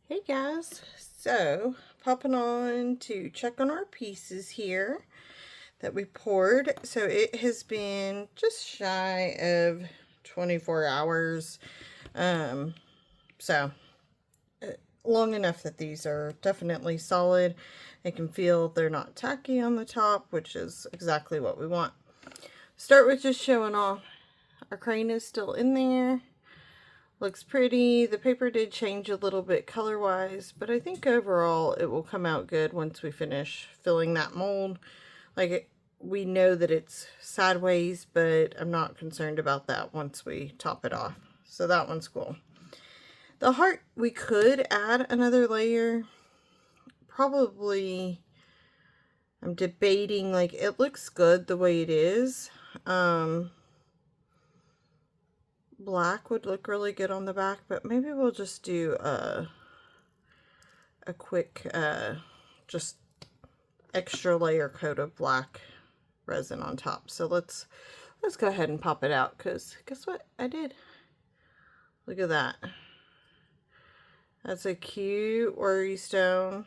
Hey guys, so popping on to check on our pieces here that we poured. So it has been just shy of 24 hours. So long enough that these are definitely solid. I can feel they're not tacky on the top, which is exactly what we want. Start with just showing off. Our crane is still in there. Looks pretty. The paper did change a little bit color-wise, but I think overall it will come out good once we finish filling that mold. We know that it's sideways, but I'm not concerned about that once we top it off. So that one's cool. The heart, we could add another layer. Probably, I'm debating, like, it looks good the way it is. Black would look really good on the back, but maybe we'll just do a quick just extra layer coat of black resin on top. So let's go ahead and pop it out, because guess what I did? Look at that. That's a cute worry stone.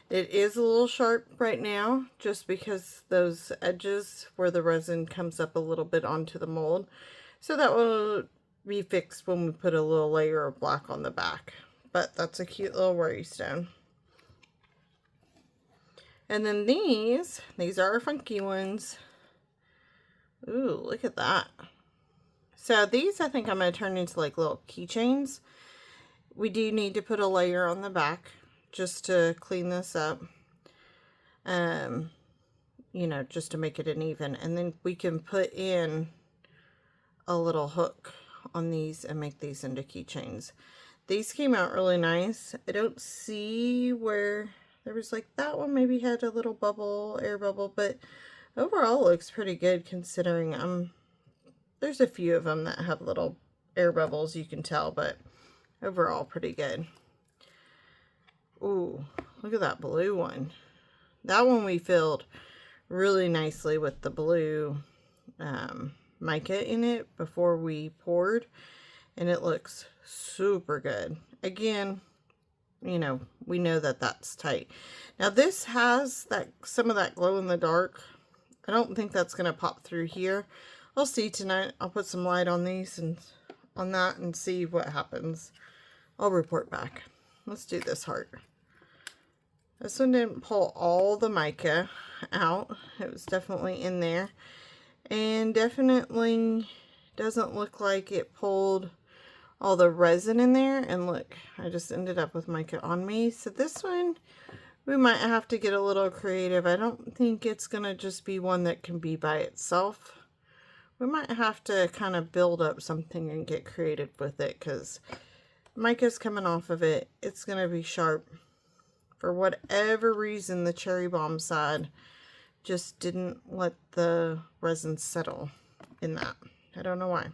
It is a little sharp right now just because those edges where the resin comes up a little bit onto the mold. So that will be fixed when we put a little layer of black on the back. But that's a cute little worry stone. And then these are our funky ones. Ooh, look at that. So these I think I'm going to turn into like little keychains. We do need to put a layer on the back just to clean this up. You know, just to make it an even. And then we can put in a little hook on these and make these into keychains. These came out really nice. I don't see where there was like that one maybe had a little bubble, air bubble, but overall looks pretty good considering there's a few of them that have little air bubbles, you can tell, but overall pretty good. Ooh, look at that blue one. That one we filled really nicely with the blue mica in it before we poured, and it looks super good. Again, you know, we know that that's tight. Now this has some of that glow in the dark. I don't think that's going to pop through here. I'll see tonight. I'll put some light on these and on that and see what happens. I'll report back. Let's do this heart. This one didn't pull all the mica out. It was definitely in there. And definitely doesn't look like it pulled all the resin in there. And look, I just ended up with mica on me. So this one, we might have to get a little creative. I don't think it's going to just be one that can be by itself. We might have to kind of build up something and get creative with it, because mica's coming off of it. It's going to be sharp. For whatever reason, the cherry bomb side just didn't let the resin settle in that. I don't know why.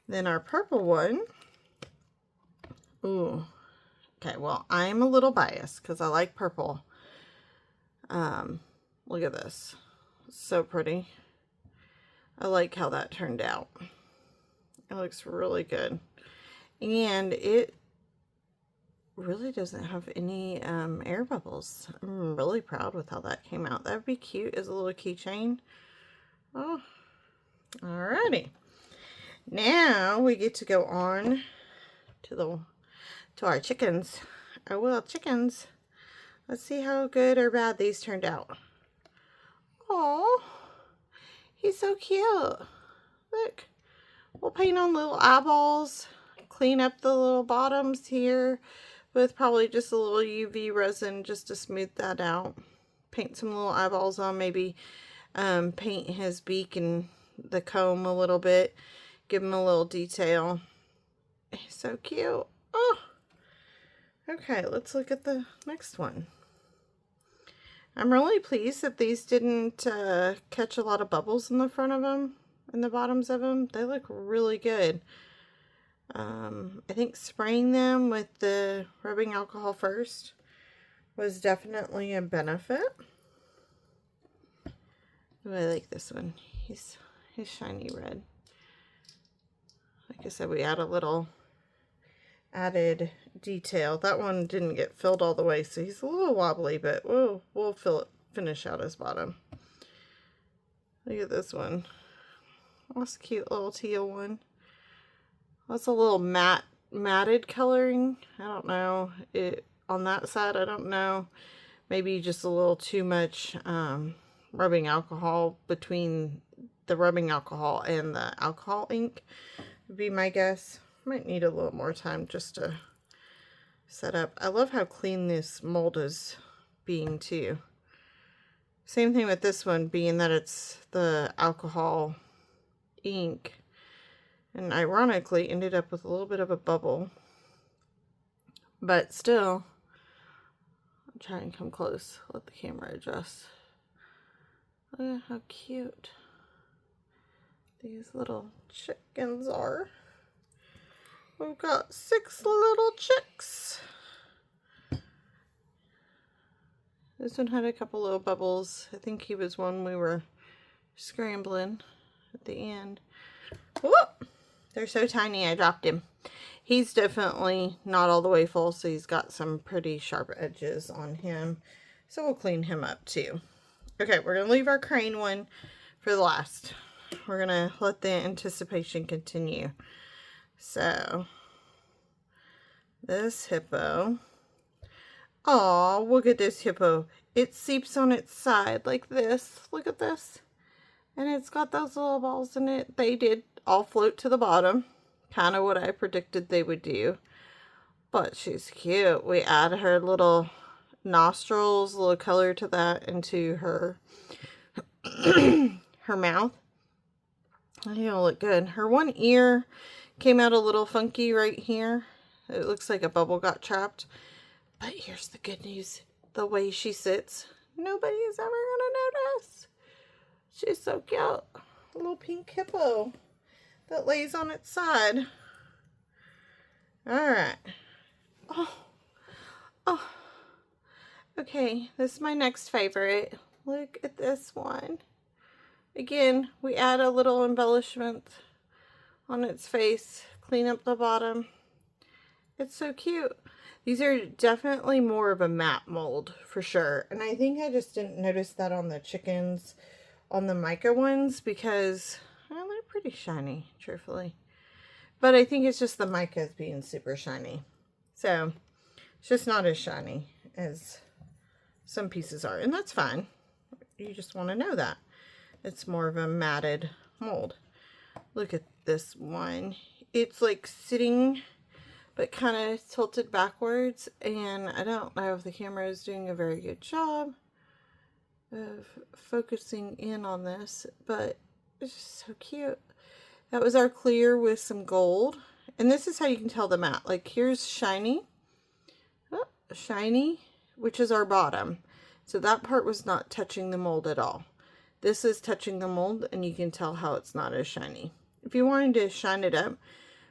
Then our purple one. Ooh. Okay, well, I'm a little biased because I like purple. Look at this. It's so pretty. I like how that turned out. It looks really good. And it really doesn't have any air bubbles. I'm really proud with how that came out. That would be cute as a little keychain. Oh, alrighty. Now we get to go on to our chickens. Our little chickens. Let's see how good or bad these turned out. Oh, he's so cute. Look, we'll paint on little eyeballs. Clean up the little bottoms here with probably just a little UV resin just to smooth that out. Paint some little eyeballs on, maybe paint his beak and the comb a little bit. Give him a little detail. He's so cute. Oh, okay, let's look at the next one. I'm really pleased that these didn't catch a lot of bubbles in the front of them and the bottoms of them. They look really good. I think spraying them with the rubbing alcohol first was definitely a benefit. Ooh, I like this one. He's shiny red. Like I said, we add a little added detail. That one didn't get filled all the way, so he's a little wobbly, but we'll finish out his bottom. Look at this one. That's a cute little teal one. That's a little matted coloring. I don't know. On that side, I don't know. Maybe just a little too much rubbing alcohol between the rubbing alcohol and the alcohol ink would be my guess. Might need a little more time just to set up. I love how clean this mold is being too. Same thing with this one, being that it's the alcohol ink, and ironically ended up with a little bit of a bubble, but still, I'll try and come close, let the camera adjust. Look at how cute these little chickens are. We've got 6 little chicks. This one had a couple little bubbles. I think he was one we were scrambling at the end. Whoop! They're so tiny I dropped him. He's definitely not all the way full, so he's got some pretty sharp edges on him. So we'll clean him up too. Okay, we're going to leave our crane one for the last. We're going to let the anticipation continue. So, this hippo. Oh, look at this hippo. It seeps on its side like this. Look at this. And it's got those little balls in it. They did all float to the bottom. Kind of what I predicted they would do. But she's cute. We add her little nostrils, a little color to that into her her mouth. It'll look good. Her one ear came out a little funky right here. It looks like a bubble got trapped. But here's the good news. The way she sits, nobody's ever gonna notice. She's so cute. A little pink hippo that lays on its side. Alright. Oh. Okay, this is my next favorite. Look at this one. Again, we add a little embellishment on its face. Clean up the bottom. It's so cute. These are definitely more of a matte mold for sure. And I think I just didn't notice that on the chickens, on the mica ones, because well, they're pretty shiny, truthfully. But I think it's just the micas being super shiny. So it's just not as shiny as some pieces are. And that's fine. You just want to know that. It's more of a matted mold. Look at this one. It's like sitting but kind of tilted backwards, and I don't know if the camera is doing a very good job of focusing in on this, but it's just so cute. That was our clear with some gold, and this is how you can tell the matte. Like here's shiny, shiny, which is our bottom. So that part was not touching the mold at all. This is touching the mold, and you can tell how it's not as shiny. If you wanted to shine it up,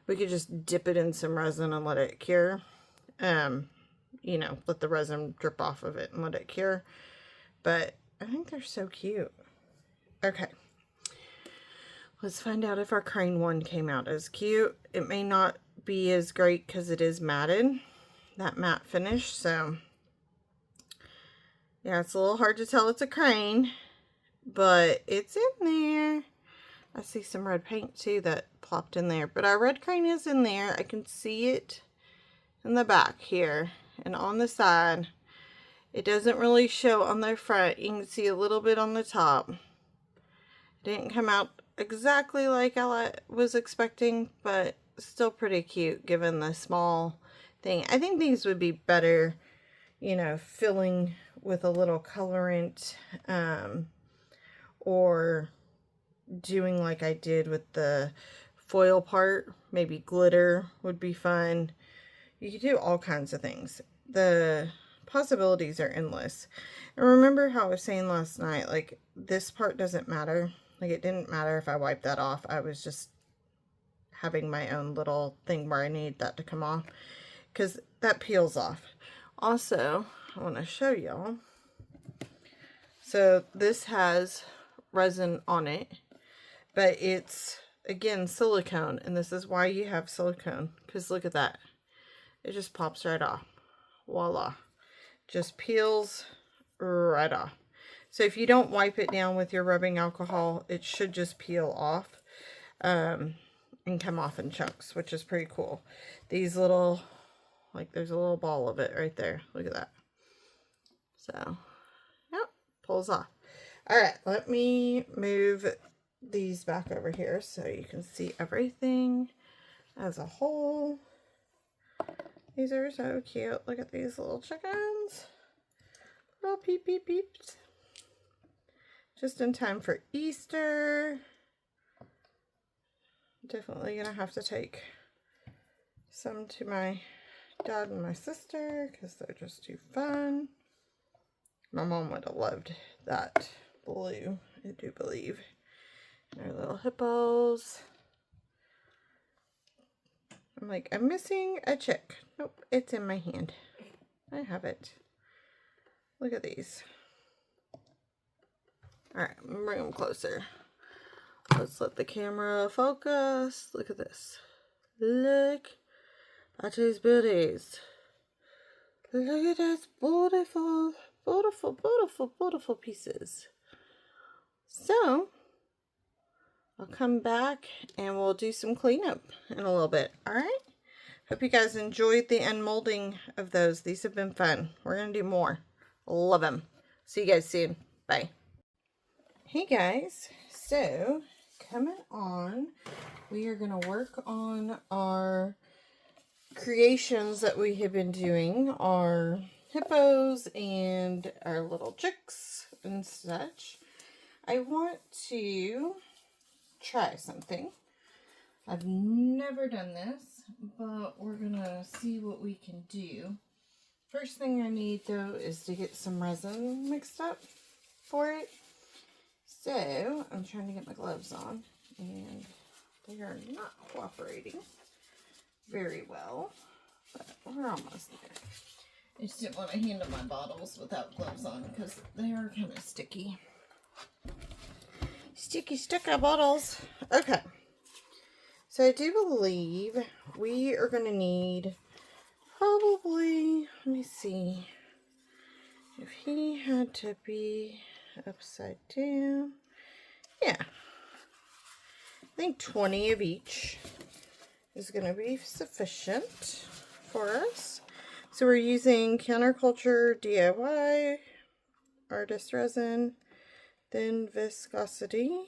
we could just dip it in some resin and let it cure. You know, let the resin drip off of it and let it cure. But I think they're so cute. Okay. Let's find out if our crane one came out as cute. It may not be as great because it is matted. That matte finish. So, yeah, it's a little hard to tell it's a crane. But it's in there. I see some red paint too that plopped in there, but our red crane is in there. I can see it in the back here and on the side. It doesn't really show on the front. You can see a little bit on the top. It didn't come out exactly like I was expecting, but still pretty cute given the small thing. I think these would be better, you know, filling with a little colorant, or doing like I did with the foil part. Maybe glitter would be fun. You could do all kinds of things. The possibilities are endless. And remember how I was saying last night, like this part doesn't matter. Like it didn't matter if I wiped that off. I was just having my own little thing where I need that to come off, because that peels off. Also, I want to show y'all. So this has resin on it, but it's again silicone, and this is why you have silicone, because look at that. it just pops right off. Voila. Just peels right off. So if you don't wipe it down with your rubbing alcohol, it should just peel off and come off in chunks, which is pretty cool. These little, like there's a little ball of it right there. Look at that. So, yep, pulls off. All right, let me move these back over here so you can see everything as a whole. These are so cute. Look at these little chickens. Little peep peep peeps. Just in time for Easter. Definitely gonna have to take some to my dad and my sister because they're just too fun. My mom would have loved that blue, I do believe. And our little hippos. I'm like, I'm missing a chick. Nope, it's in my hand. I have it. Look at these. Alright, bring them closer. Let's let the camera focus. Look at this. Look at these beauties. Look at those beautiful, beautiful, beautiful, beautiful pieces. So, I'll come back and we'll do some cleanup in a little bit. Alright? Hope you guys enjoyed the unmolding of those. These have been fun. We're going to do more. Love them. See you guys soon. Bye. Hey guys. So, coming on, we are going to work on our creations that we have been doing. Our hippos and our little chicks and such. I want to try something. I've never done this, but we're gonna see what we can do. First thing I need though is to get some resin mixed up for it. So I'm trying to get my gloves on and they are not cooperating very well, but we're almost there. I just didn't want to handle my bottles without gloves on because they are kind of sticky. Sticky bottles. Okay. So I do believe we are going to need probably, let me see, if he had to be upside down, yeah, I think 20 of each is going to be sufficient for us. So we're using Counterculture DIY, Artist Resin, then Viscosity.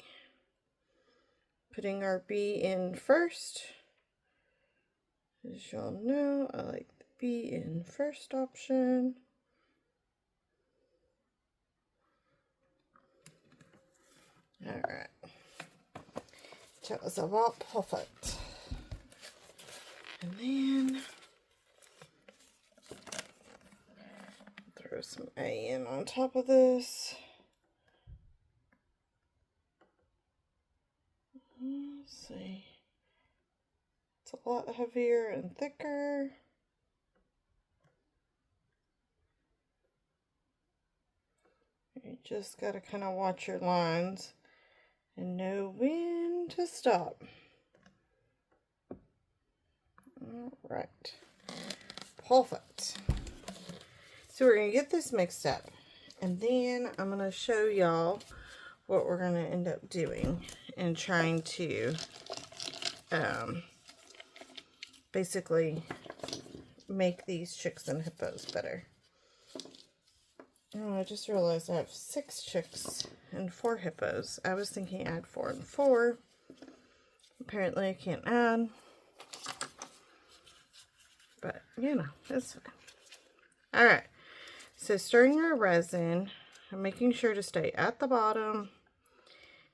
Putting our B in first. As y'all know, I like the B in first option. Alright. That was about perfect. And then throw some A in on top of this. Let's see. It's a lot heavier and thicker. You just got to kind of watch your lines and know when to stop. Alright. Perfect. So we're going to get this mixed up. And then I'm going to show y'all what we're going to end up doing and trying to basically make these chicks and hippos better. Oh, I just realized I have 6 chicks and 4 hippos. I was thinking I'd 4 and 4. Apparently I can't add. But, you know, it's fine. Alright, so stirring our resin, I'm making sure to stay at the bottom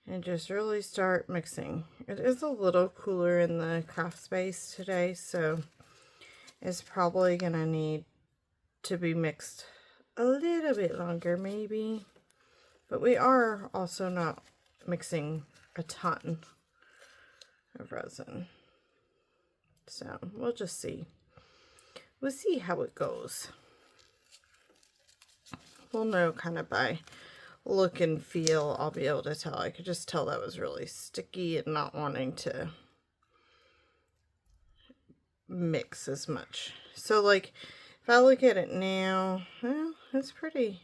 and just really start mixing. It is a little cooler in the craft space today, so it's probably going to need to be mixed a little bit longer maybe. But we are also not mixing a ton of resin. So we'll just see. We'll see how it goes. We'll know kind of by look and feel. I'll be able to tell. I could just tell that was really sticky and not wanting to mix as much. So like if I look at it now, well, it's pretty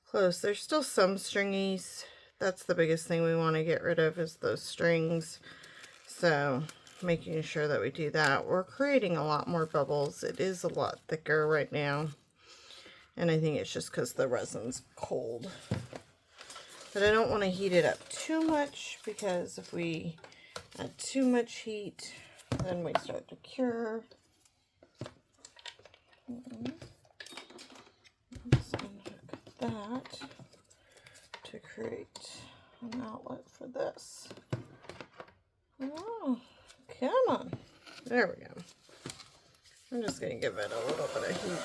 close. There's still some stringies. That's the biggest thing we want to get rid of, is those strings. So making sure that we do that. We're creating a lot more bubbles. It is a lot thicker right now, and I think it's just because the resin's cold. But I don't want to heat it up too much, because if we add too much heat, then we start to cure. Let's unhook that to create an outlet for this. Oh, come on. There we go. I'm just going to give it a little bit of heat.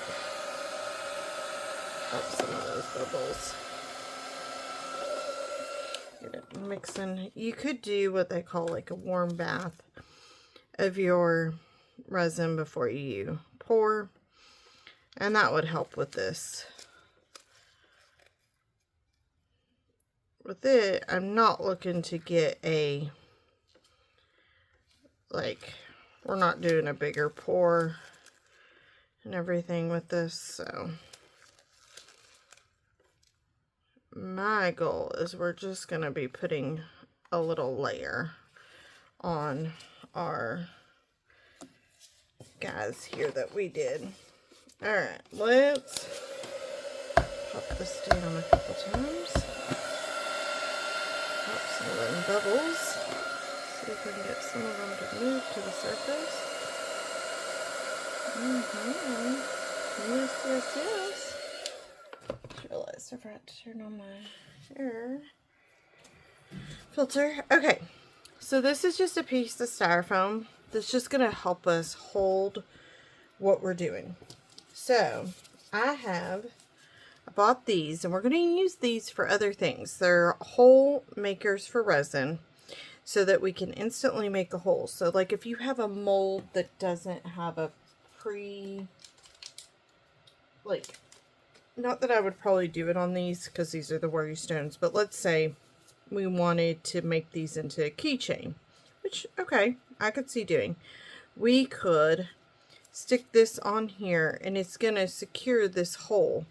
Up some of those bubbles. Get it mixing. You could do what they call like a warm bath of your resin before you pour, and that would help with this. With it, I'm not looking to get a, like, we're not doing a bigger pour and everything with this, so my goal is we're just going to be putting a little layer on our guys here that we did. Alright, let's pop this down a couple times. Pop some of them bubbles. See if we can get some of them to move to the surface. Yes, yes, yes. Just realized I forgot to turn on my air filter. Okay, so this is just a piece of styrofoam that's just going to help us hold what we're doing. So I bought these, and we're going to use these for other things. They're hole makers for resin, so that we can instantly make a hole. So like if you have a mold that doesn't have a like, not that I would probably do it on these because these are the worry stones, but let's say we wanted to make these into a keychain, which, okay, I could see doing. We could stick this on here, and it's going to secure this hole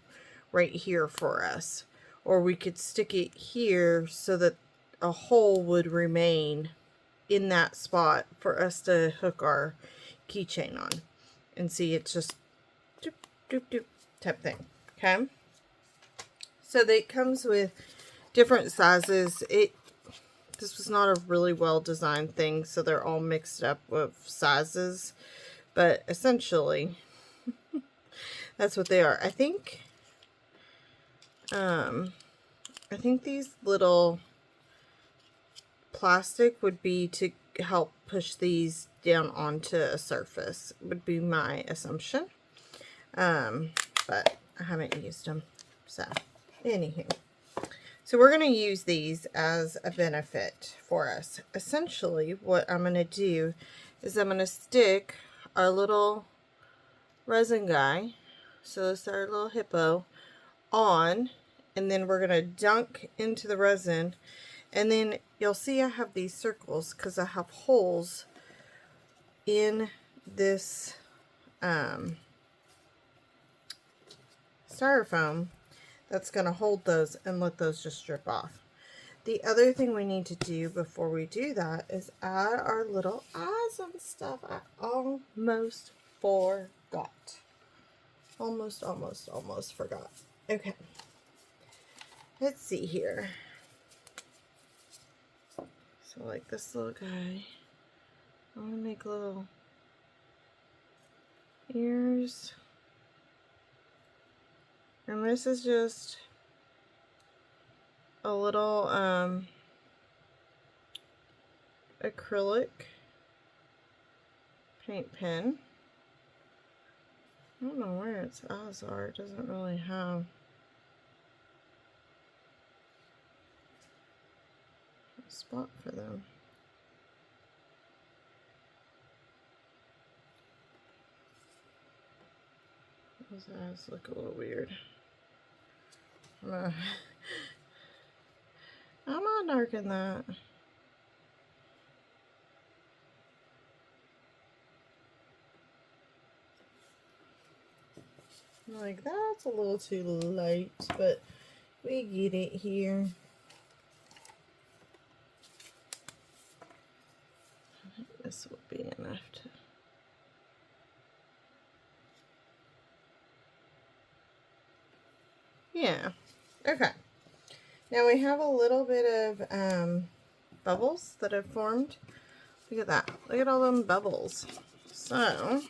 right here for us. Or we could stick it here so that a hole would remain in that spot for us to hook our keychain on. And see, it's just doop, doop, doop type thing. Okay? So it comes with different sizes. This was not a really well designed thing, so they're all mixed up with sizes. But essentially, that's what they are. I think these little plastic would be to help push these down onto a surface, would be my assumption. But I haven't used them. So, anywho. So we're going to use these as a benefit for us. Essentially, what I'm going to do is I'm going to stick our little resin guy, so this is our little hippo, on, and then we're going to dunk into the resin, and then you'll see I have these circles because I have holes in this styrofoam that's going to hold those and let those just drip off. The other thing we need to do before we do that is add our little eyes and stuff. I almost forgot. Almost forgot. Okay. Let's see here. So like this little guy, I'm going to make little ears. And this is just a little acrylic paint pen. I don't know where its eyes are. It doesn't really have a spot for them. Those eyes look a little weird. I'm gonna darken that. Like, that's a little too light, but we get it here. I think this will be enough to... Yeah. Okay. Now we have a little bit of bubbles that have formed. Look at that. Look at all them bubbles. So,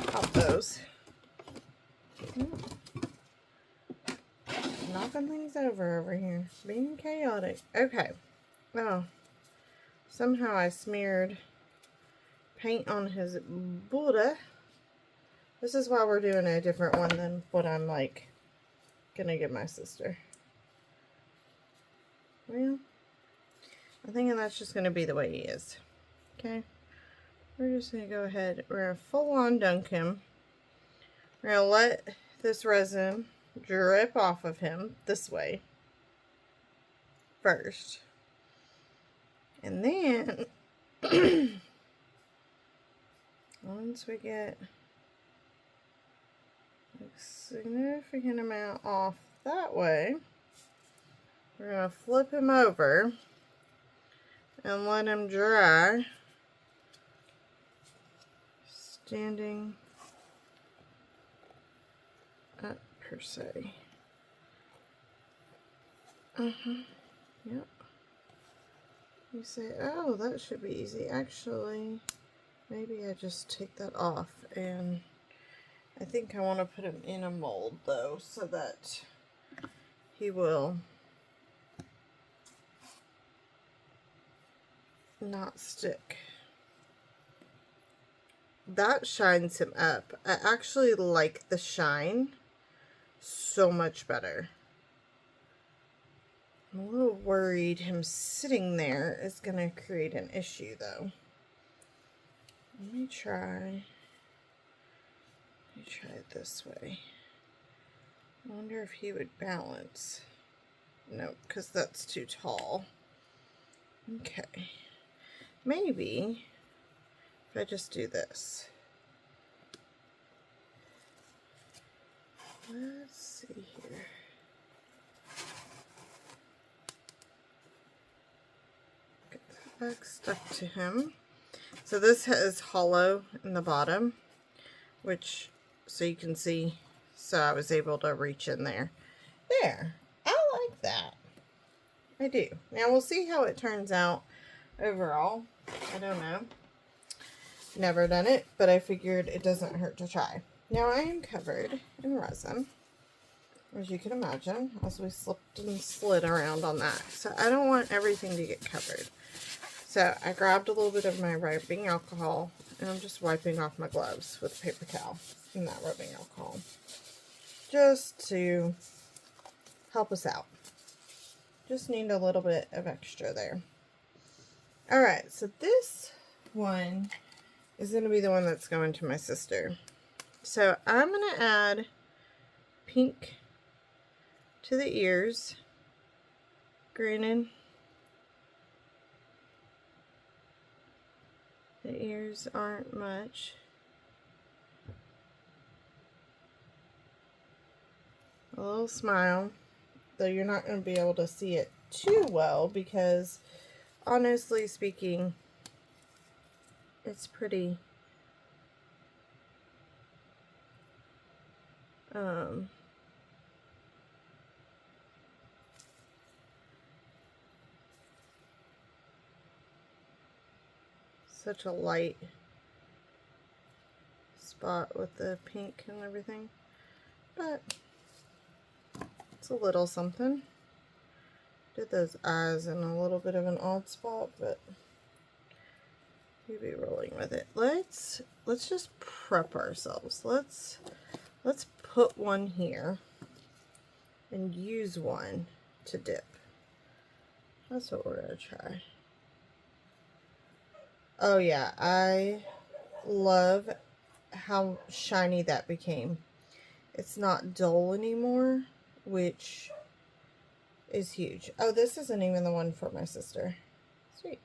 pop those. Knocking things over here. Being chaotic. Okay. Oh. Somehow I smeared paint on his Buddha. This is why we're doing a different one than what I'm like gonna give my sister. Well, I'm thinking that's just gonna be the way he is. Okay. We're just gonna go ahead. We're gonna full on dunk him. We're gonna let this resin drip off of him this way first. And then once we get a significant amount off that way, we're going to flip him over and let him dry, standing up per se. Yep. You say, oh, that should be easy. Actually, maybe I just take that off, and I think I want to put him in a mold though, so that he will not stick. That shines him up. I actually like the shine so much better. I'm a little worried him sitting there is going to create an issue though. Let me try it this way. I wonder if he would balance. Nope, because that's too tall. Okay. Maybe if I just do this. Let's see here. Get that back stuck to him. So this is hollow in the bottom, which, so you can see, so I was able to reach in there. There. I like that. I do. Now we'll see how it turns out overall. I don't know. Never done it, but I figured it doesn't hurt to try. Now I am covered in resin, as you can imagine, as we slipped and slid around on that. So I don't want everything to get covered. So I grabbed a little bit of my rubbing alcohol, and I'm just wiping off my gloves with a paper towel and that rubbing alcohol, just to help us out. Just need a little bit of extra there. Alright, so this one is going to be the one that's going to my sister. So I'm going to add pink to the ears. Granted, the ears aren't much. A little smile, though you're not going to be able to see it too well because, honestly speaking, it's pretty such a light spot with the pink and everything, but it's a little something. Did those eyes in a little bit of an odd spot, but we'll be rolling with it. Let's just prep ourselves. Let's put one here and use one to dip. That's what we're gonna try. Oh yeah, I love how shiny that became. It's not dull anymore, which is huge. Oh, this isn't even the one for my sister. Sweet.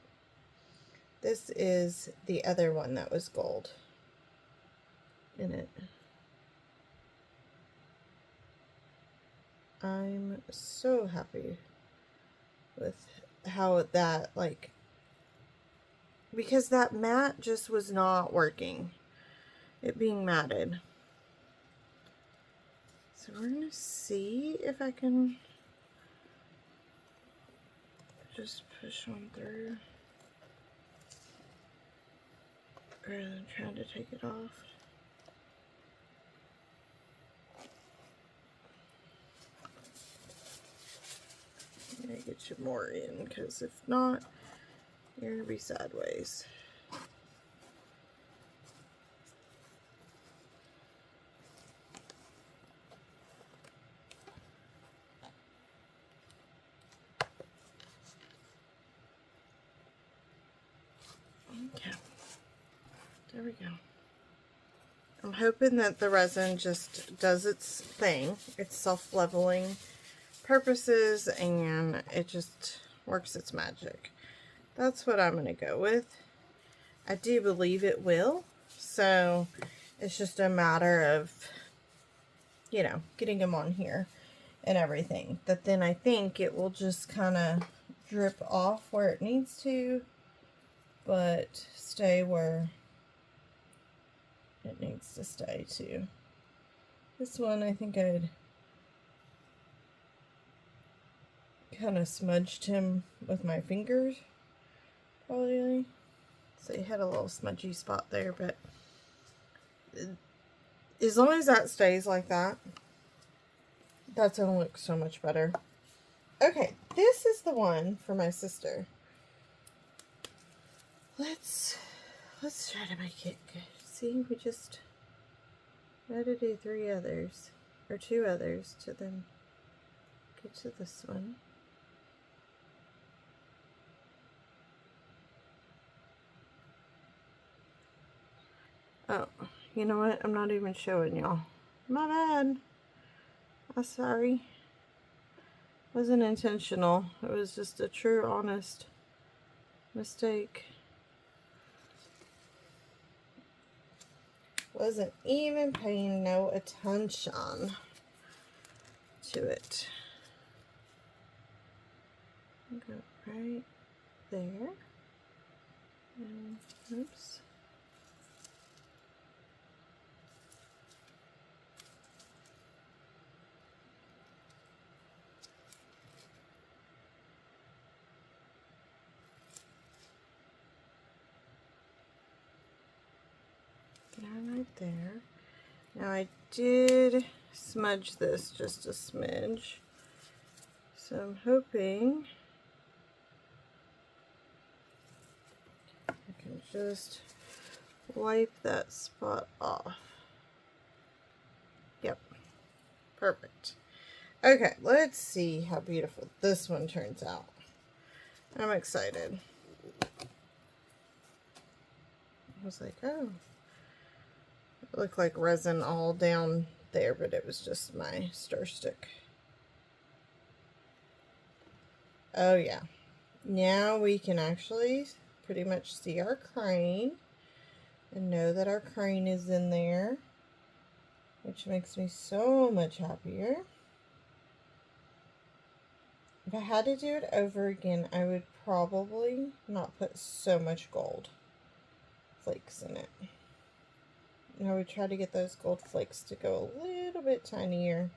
This is the other one that was gold in it. I'm so happy with how that, like, because that matte just was not working, it being matted. So we're gonna see if I can just push on through rather than trying to take it off. I'm gonna get you more in, because if not, you're gonna be sideways. Okay, there we go. I'm hoping that the resin just does its thing. It's self-leveling purposes, and it just works its magic. That's what I'm going to go with. I do believe it will, so it's just a matter of, you know, getting them on here and everything. But then I think it will just kind of drip off where it needs to, but stay where it needs to stay too. This one, I think I'd kind of smudged him with my fingers, probably. So he had a little smudgy spot there, but as long as that stays like that, that's gonna look so much better. Okay, this is the one for my sister. Let's try to make it good. See, we just had to do 3 others, or 2 others, to then get to this one. Oh, you know what? I'm not even showing y'all. My bad. I'm sorry. Wasn't intentional. It was just a true, honest mistake. Wasn't even paying no attention to it. Go right there. And oops. Right there. Now I did smudge this just a smidge, so I'm hoping I can just wipe that spot off. Yep, perfect. Okay, let's see how beautiful this one turns out. I'm excited. I was like, oh, it looked like resin all down there, but it was just my stir stick. Oh yeah, now we can actually pretty much see our crane and know that our crane is in there, which makes me so much happier. If I had to do it over again, I would probably not put so much gold flakes in it. And I would try to get those gold flakes to go a little bit tinier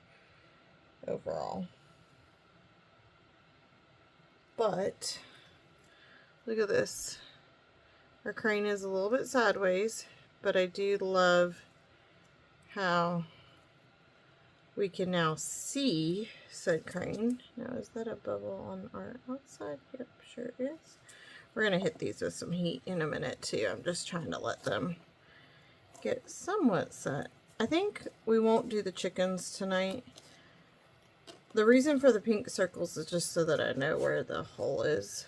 overall. But look at this. Our crane is a little bit sideways, but I do love how we can now see said crane. Now, is that a bubble on our outside? Yep, sure is. We're going to hit these with some heat in a minute too. I'm just trying to let them get somewhat set. I think we won't do the chickens tonight. The reason for the pink circles is just so that I know where the hole is.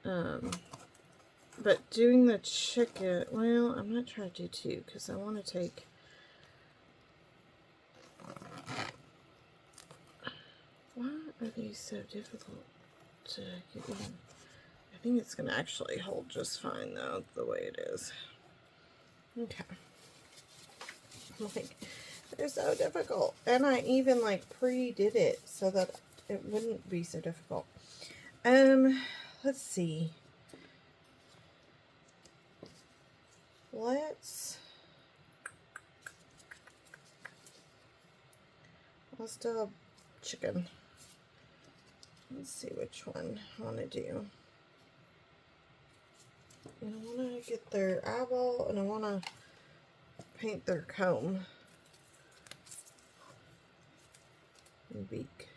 But doing the chicken, well, I'm not trying to do 2 because I want to take... Why are these so difficult to get in? think it's going to actually hold just fine, though, the way it is. Okay. Like, they're so difficult. And I even, like, pre-did it so that it wouldn't be so difficult. Let's see. Let's do a chicken. Let's see which one I want to do. And I want to get their eyeball, and I want to paint their comb and beak.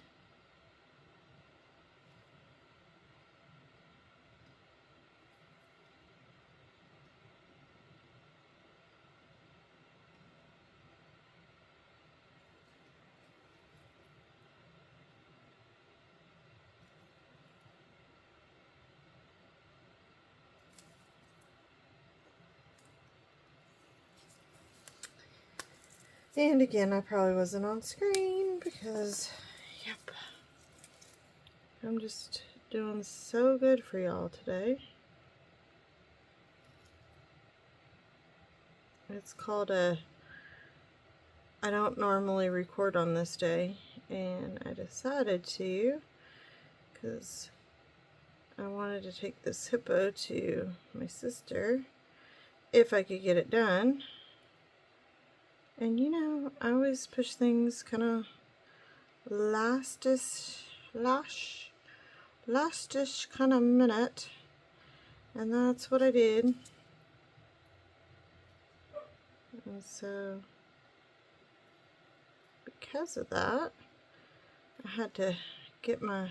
And again, I probably wasn't on screen because, yep, I'm just doing so good for y'all today. It's called I don't normally record on this day, and I decided to because I wanted to take this hippo to my sister if I could get it done. And you know, I always push things kind of lastish kind of minute. And that's what I did. And so, because of that, I had to get my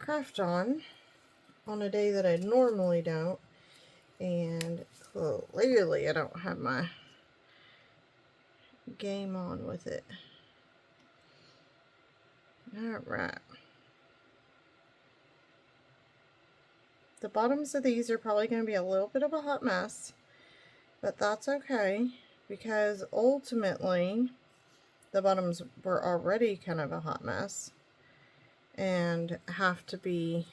craft on a day that I normally don't. And clearly I don't have my game on with it. Alright. The bottoms of these are probably going to be a little bit of a hot mess, but that's okay, because ultimately the bottoms were already kind of a hot mess and have to be,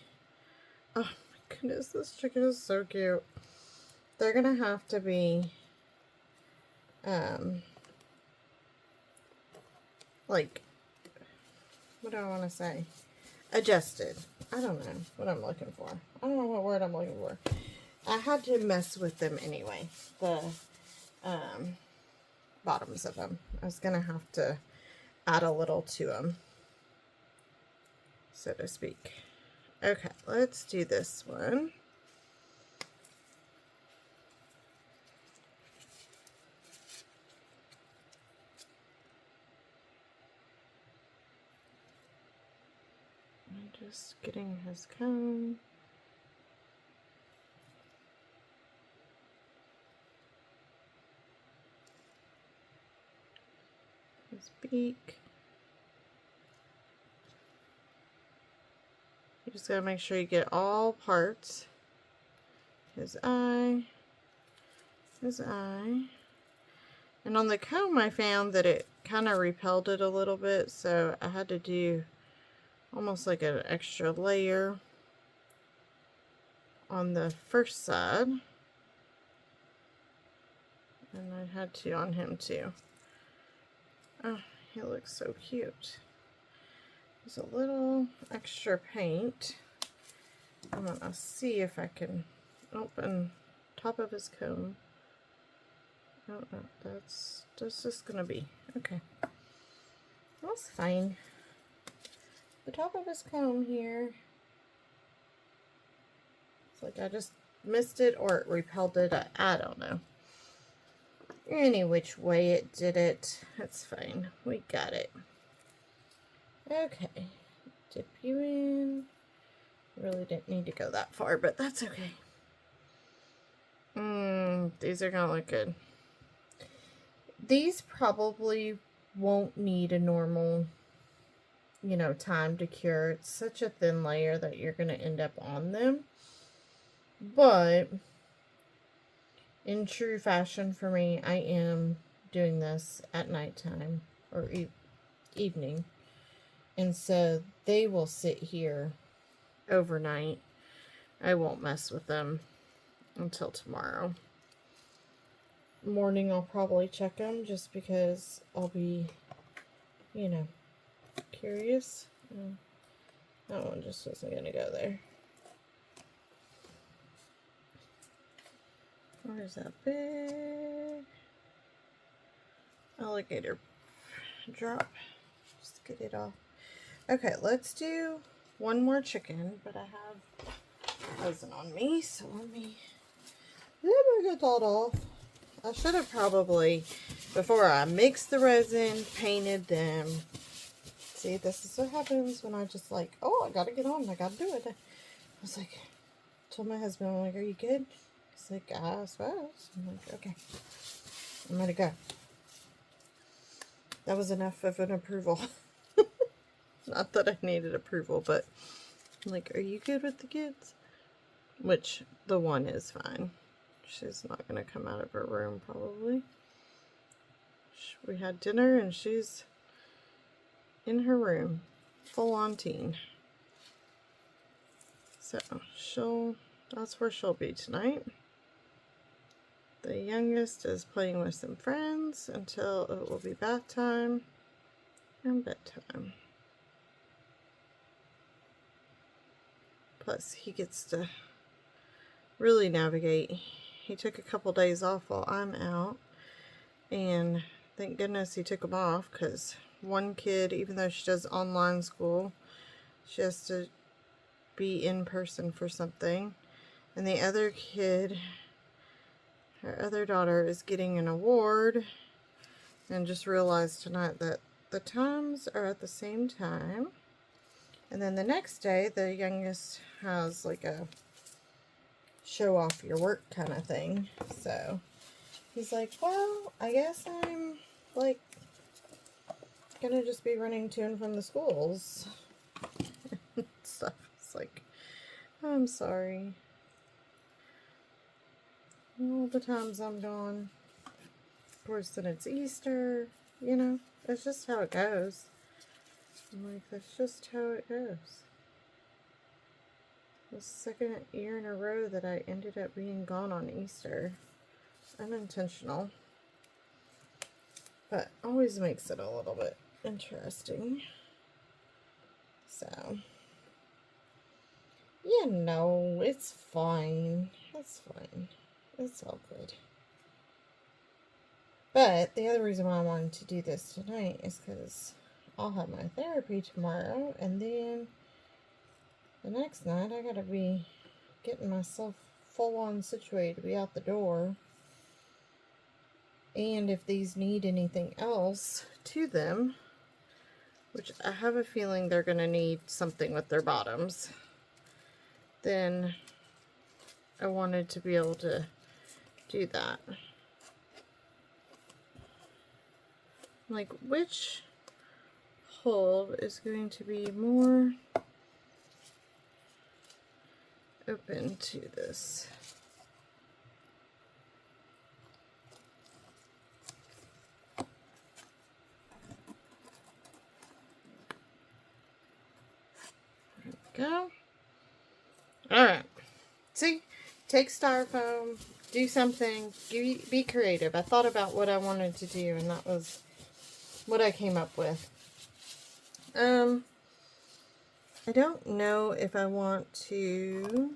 oh my goodness, this chicken is so cute. They're going to have to be like, what do I want to say? Adjusted. I don't know what I'm looking for. I don't know what word I'm looking for. I had to mess with them anyway. The bottoms of them. I was going to have to add a little to them, so to speak. Okay, let's do this one. I'm just getting his comb. His beak. You just gotta make sure you get all parts. His eye. His eye. And on the comb I found that it kind of repelled it a little bit, so I had to do almost like an extra layer on the first side. And I had to on him too. Oh, he looks so cute. There's a little extra paint. I'm gonna see if I can open top of his comb. Oh, no, that's just gonna be okay. That's fine. The top of his comb here. It's like I just missed it or it repelled it. I don't know. Any which way it did it, that's fine. We got it. Okay. Dip you in. Really didn't need to go that far, but that's okay. These are gonna look good. These probably won't need a normal, you know, time to cure. It's such a thin layer that you're gonna end up on them. But in true fashion for me, I am doing this at nighttime or evening. And so they will sit here overnight I won't mess with them until tomorrow morning. I'll probably check them just because I'll be, you know, curious. That one just wasn't going to go there. Where's that big alligator drop? Just get it off. Okay, let's do one more chicken, but I have resin on me, so let me get that off. I should have probably, before I mixed the resin, painted them. See, this is what happens when I just like, oh, I gotta get on, I gotta do it. I was like, told my husband, I'm like, are you good? He's like, I suppose. I'm like, okay, I'm gonna go. That was enough of an approval. Not that I needed approval, but I'm like, are you good with the kids? Which the one is fine. She's not gonna come out of her room probably. We had dinner and she's in her room, full on teen. So that's where she'll be tonight. The youngest is playing with some friends until it will be bath time and bedtime. Plus he gets to really navigate. He took a couple days off while I'm out, and thank goodness he took them off, because one kid, even though she does online school, she has to be in person for something, and the other kid, her other daughter, is getting an award, and just realized tonight that the times are at the same time. And then the next day, the youngest has like a show off your work kind of thing. So he's like, well, I guess I'm like gonna just be running to and from the schools and stuff. It's like, I'm sorry. All the times I'm gone. Of course, then it's Easter, you know, it's just how it goes. I'm like, that's just how it goes. The second year in a row that I ended up being gone on Easter. Unintentional. But always makes it a little bit interesting. So, you know, it's fine. It's fine. It's all good. But the other reason why I wanted to do this tonight is because I'll have my therapy tomorrow, and then the next night I gotta be getting myself full on situated to be out the door. And if these need anything else to them, which I have a feeling they're gonna need something with their bottoms, then I wanted to be able to do that. Like, which hole is going to be more open to this? There we go. Alright. See? Take styrofoam, do something, be creative. I thought about what I wanted to do, and that was what I came up with. I don't know if I want to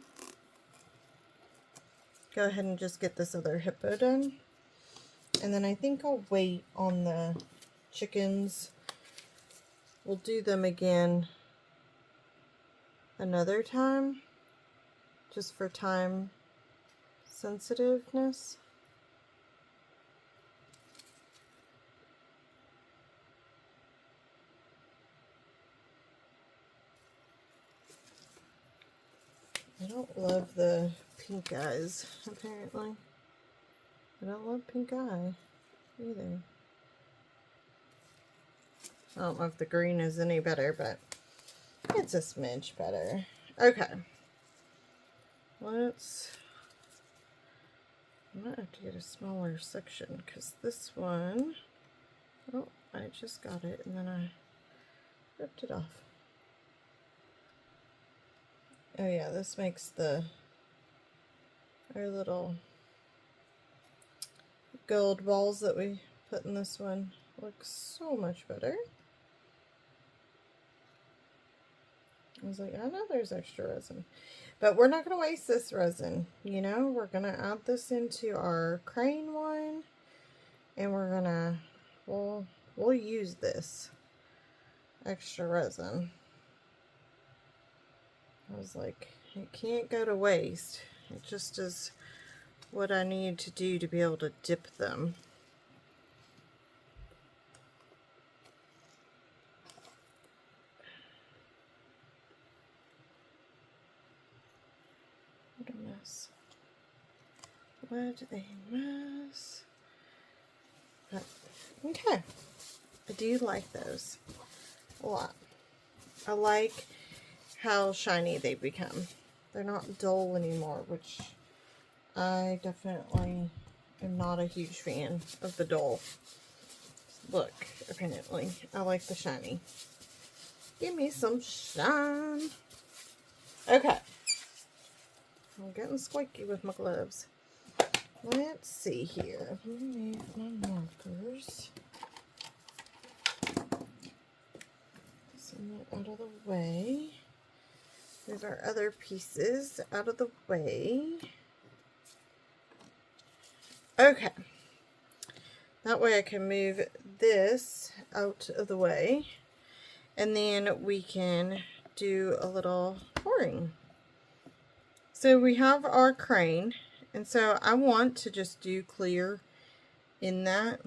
go ahead and just get this other hippo done. And then I think I'll wait on the chickens. We'll do them again another time, just for time sensitiveness. I don't love the pink eyes, apparently. I don't love pink eye either. I don't know if the green is any better, but it's a smidge better. Okay. I'm gonna have to get a smaller section, because this one, oh, I just got it and then I ripped it off. Oh yeah, this makes our little gold balls that we put in this one look so much better. I was like, I know there's extra resin. But we're not going to waste this resin. You know, we're going to add this into our crane one. And we're going to, we'll use this extra resin. I was like, it can't go to waste. It just is what I need to do to be able to dip them. What a mess. What a mess. But, okay. I do like those a lot. I like how shiny they become. They're not dull anymore, which I definitely am not a huge fan of the dull look, apparently. I like the shiny. Give me some shine. Okay. I'm getting squeaky with my gloves. Let's see here. Let me move my markers. Send that out of the way. Move our other pieces out of the way. Okay. That way I can move this out of the way. And then we can do a little pouring. So we have our crane. And so I want to just do clear in that.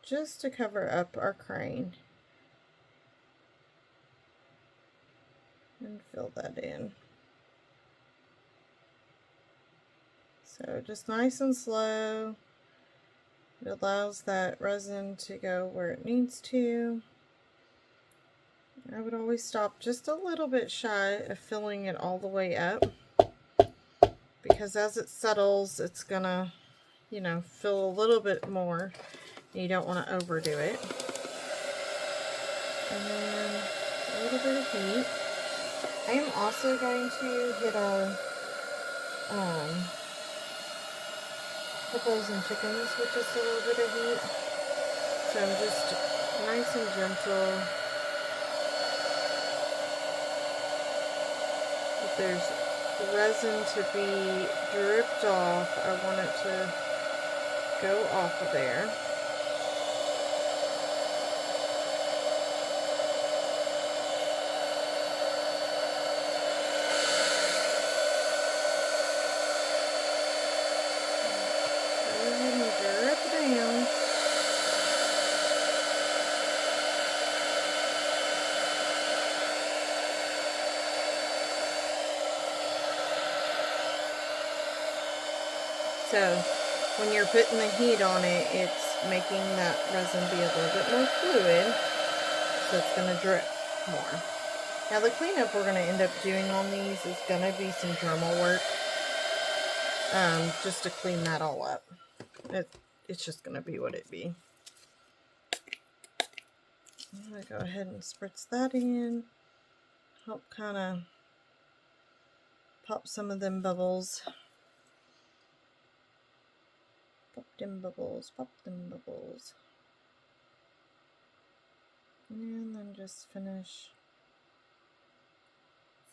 Just to cover up our crane. And fill that in. So just nice and slow. It allows that resin to go where it needs to. I would always stop just a little bit shy of filling it all the way up, because as it settles, it's gonna, you know, fill a little bit more. You don't want to overdo it. And then a little bit of heat. I am also going to hit our hippos and chickens with just a little bit of heat. So I'm just nice and gentle. If there's resin to be dripped off, I want it to go off of there. Go ahead and drip down. So when you're putting the heat on it, it's making that resin be a little bit more fluid, so it's going to drip more. Now the cleanup we're going to end up doing on these is going to be some Dremel work, just to clean that all up. It's just going to be what it be. I'm going to go ahead and spritz that in, help kind of pop some of them bubbles. Pop them bubbles, pop them bubbles. And then just finish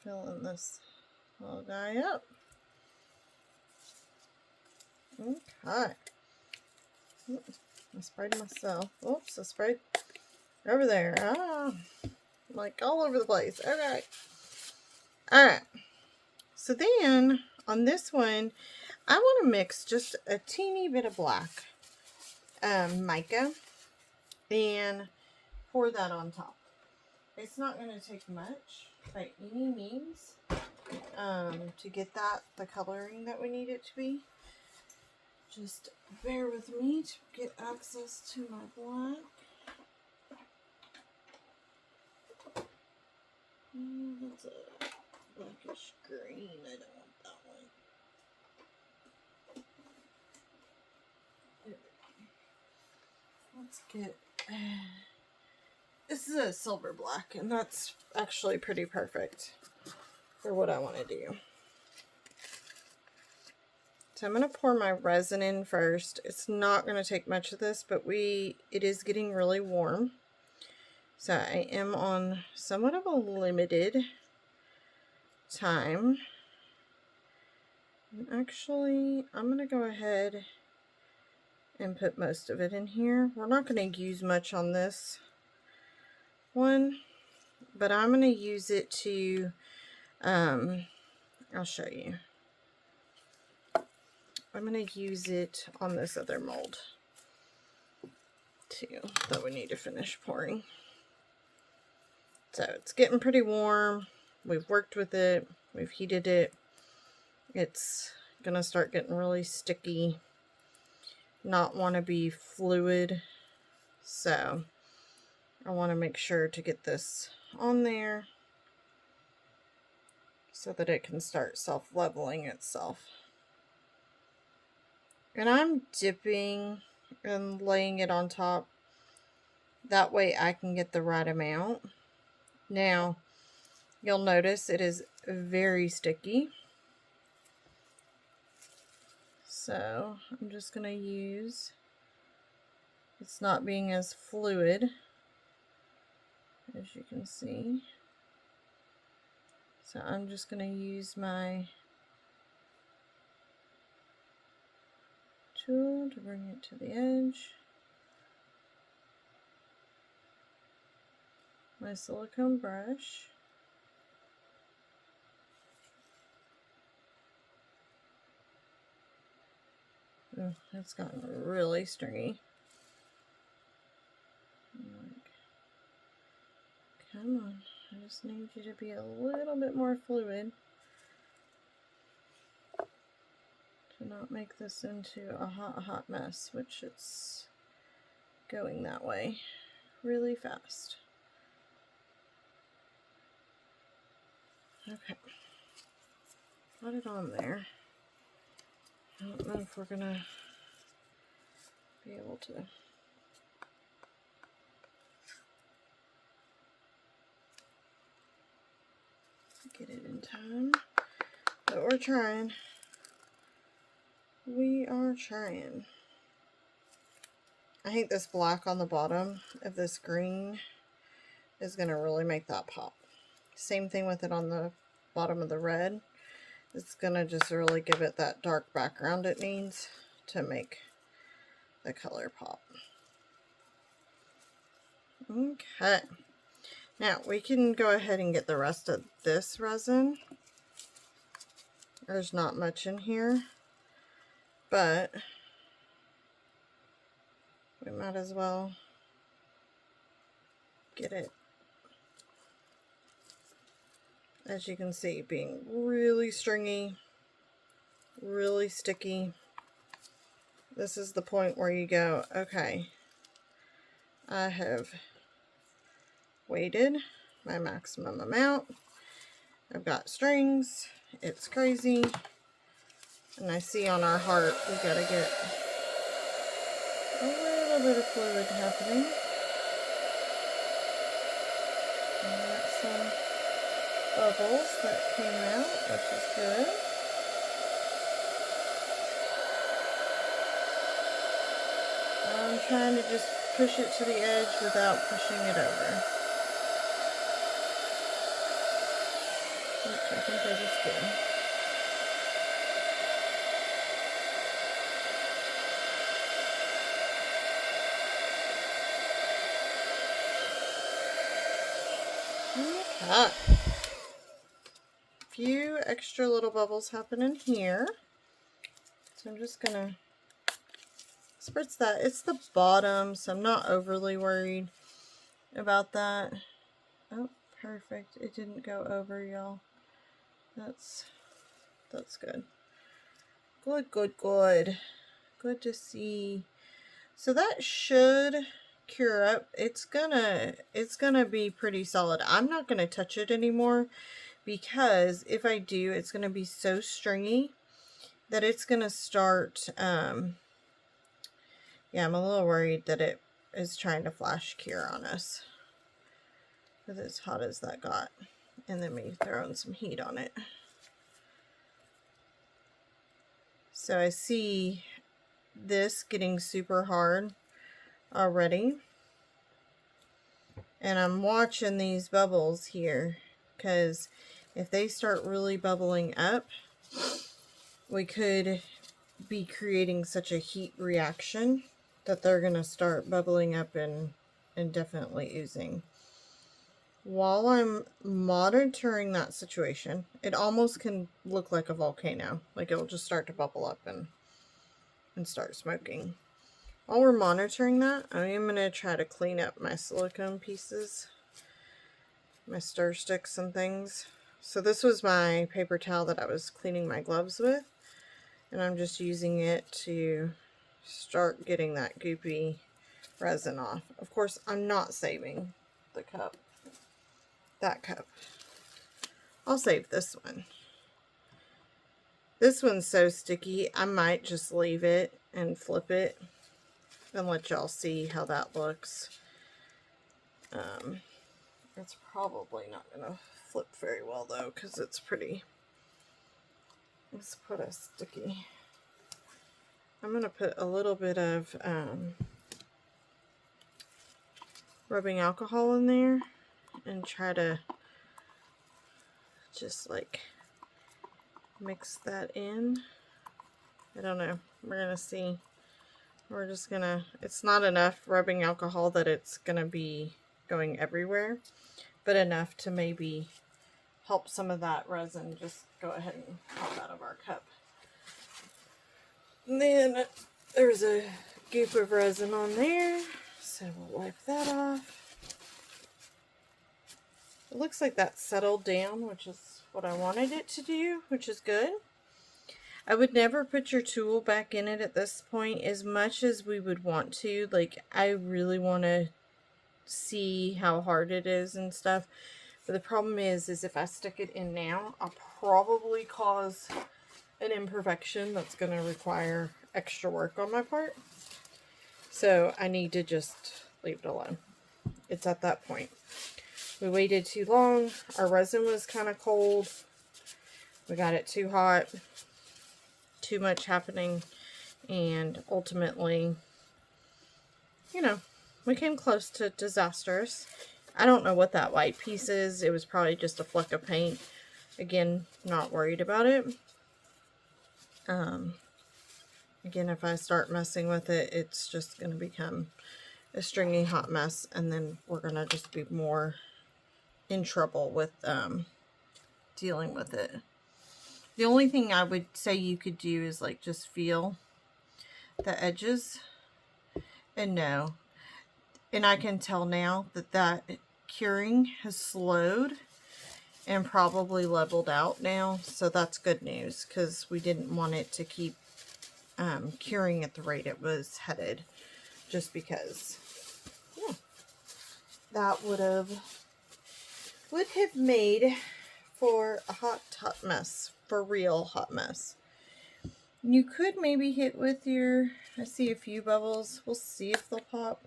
filling this little guy up. Okay. Oops, I sprayed myself. Oops, I sprayed over there. Ah, like all over the place. Okay. Alright. So then, on this one, I want to mix just a teeny bit of black mica and pour that on top. It's not going to take much by any means to get the coloring that we need it to be. Just bear with me to get access to my black. That's a blackish green. I don't want that one. There we go. Let's get This is a silver black, and that's actually pretty perfect for what I want to do. So I'm going to pour my resin in first. It's not going to take much of this, but it is getting really warm. So I am on somewhat of a limited time. And actually, I'm going to go ahead and put most of it in here. We're not going to use much on this one, but I'm going to use it to, I'll show you. I'm going to use it on this other mold too that we need to finish pouring. So it's getting pretty warm. We've worked with it. We've heated it. It's going to start getting really sticky. Not want to be fluid. So I want to make sure to get this on there so that it can start self-leveling itself. And I'm dipping and laying it on top. That way I can get the right amount. Now, you'll notice it is very sticky. So I'm just going to use, it's not being as fluid as you can see. So I'm just going to use my tool to bring it to the edge. My silicone brush. Oh, it's gotten really stringy. Come on, I just need you to be a little bit more fluid to not make this into a hot mess, which it's going that way really fast. Okay, got it on there. I don't know if we're gonna be able to get it in time, but we're trying. We are trying. I think this black on the bottom of this green is gonna really make that pop. Same thing with it on the bottom of the red. It's gonna just really give it that dark background it needs to make the color pop. Okay. Now we can go ahead and get the rest of this resin. There's not much in here, but we might as well get it. As you can see, being really stringy, really sticky. This is the point where you go, okay, I have weighted my maximum amount. I've got strings. It's crazy. And I see on our heart, we gotta get a little bit of fluid happening. And we got some bubbles that came out, which is good. I'm trying to just push it to the edge without pushing it over. Which I think I just did. Okay. A few extra little bubbles happening here. So I'm just gonna spritz that. It's the bottom, so I'm not overly worried about that. Oh, perfect. It didn't go over, y'all. That's good. Good. Good to see. So that should cure up. It's gonna be pretty solid. I'm not gonna touch it anymore because if I do, it's gonna be so stringy that it's gonna start yeah, I'm a little worried that it is trying to flash cure on us. with as hot as that got. And then me throwing some heat on it. So I see this getting super hard already. And I'm watching these bubbles here, because if they start really bubbling up, we could be creating such a heat reaction that they're going to start bubbling up and definitely oozing. While I'm monitoring that situation, it almost can look like a volcano. Like it will just start to bubble up and start smoking. While we're monitoring that, I am going to try to clean up my silicone pieces, my stir sticks and things. So this was my paper towel that I was cleaning my gloves with, and I'm just using it to start getting that goopy resin off. Of course, I'm not saving the cup, that cup. I'll save this one. This one's so sticky, I might just leave it and flip it and let y'all see how that looks. It's probably not going to flip very well though, because it's pretty. Let's put a sticky. I'm going to put a little bit of rubbing alcohol in there and try to just like mix that in. I don't know. We're going to see. We're just going to, it's not enough rubbing alcohol that it's going to be going everywhere, but enough to maybe help some of that resin just go ahead and pop out of our cup. And then there's a goop of resin on there, so we'll wipe that off. It looks like that settled down, which is what I wanted it to do, which is good. I would never put your tool back in it at this point, as much as we would want to. Like, I really want to see how hard it is and stuff. But the problem is if I stick it in now, I'll probably cause an imperfection that's going to require extra work on my part. So I need to just leave it alone. It's at that point. We waited too long. Our resin was kind of cold. We got it too hot. Too much happening. And ultimately, you know, we came close to disastrous. I don't know what that white piece is. It was probably just a fleck of paint. Again, not worried about it. Again, if I start messing with it, it's just going to become a stringy hot mess, and then we're going to just be more in trouble with dealing with it. The only thing I would say you could do is like just feel the edges and know. And I can tell now that that curing has slowed and probably leveled out now. So that's good news, because we didn't want it to keep curing at the rate it was headed, just because, yeah, that would have made for a hot mess, for real hot mess. You could maybe hit with your, I see a few bubbles. We'll see if they'll pop.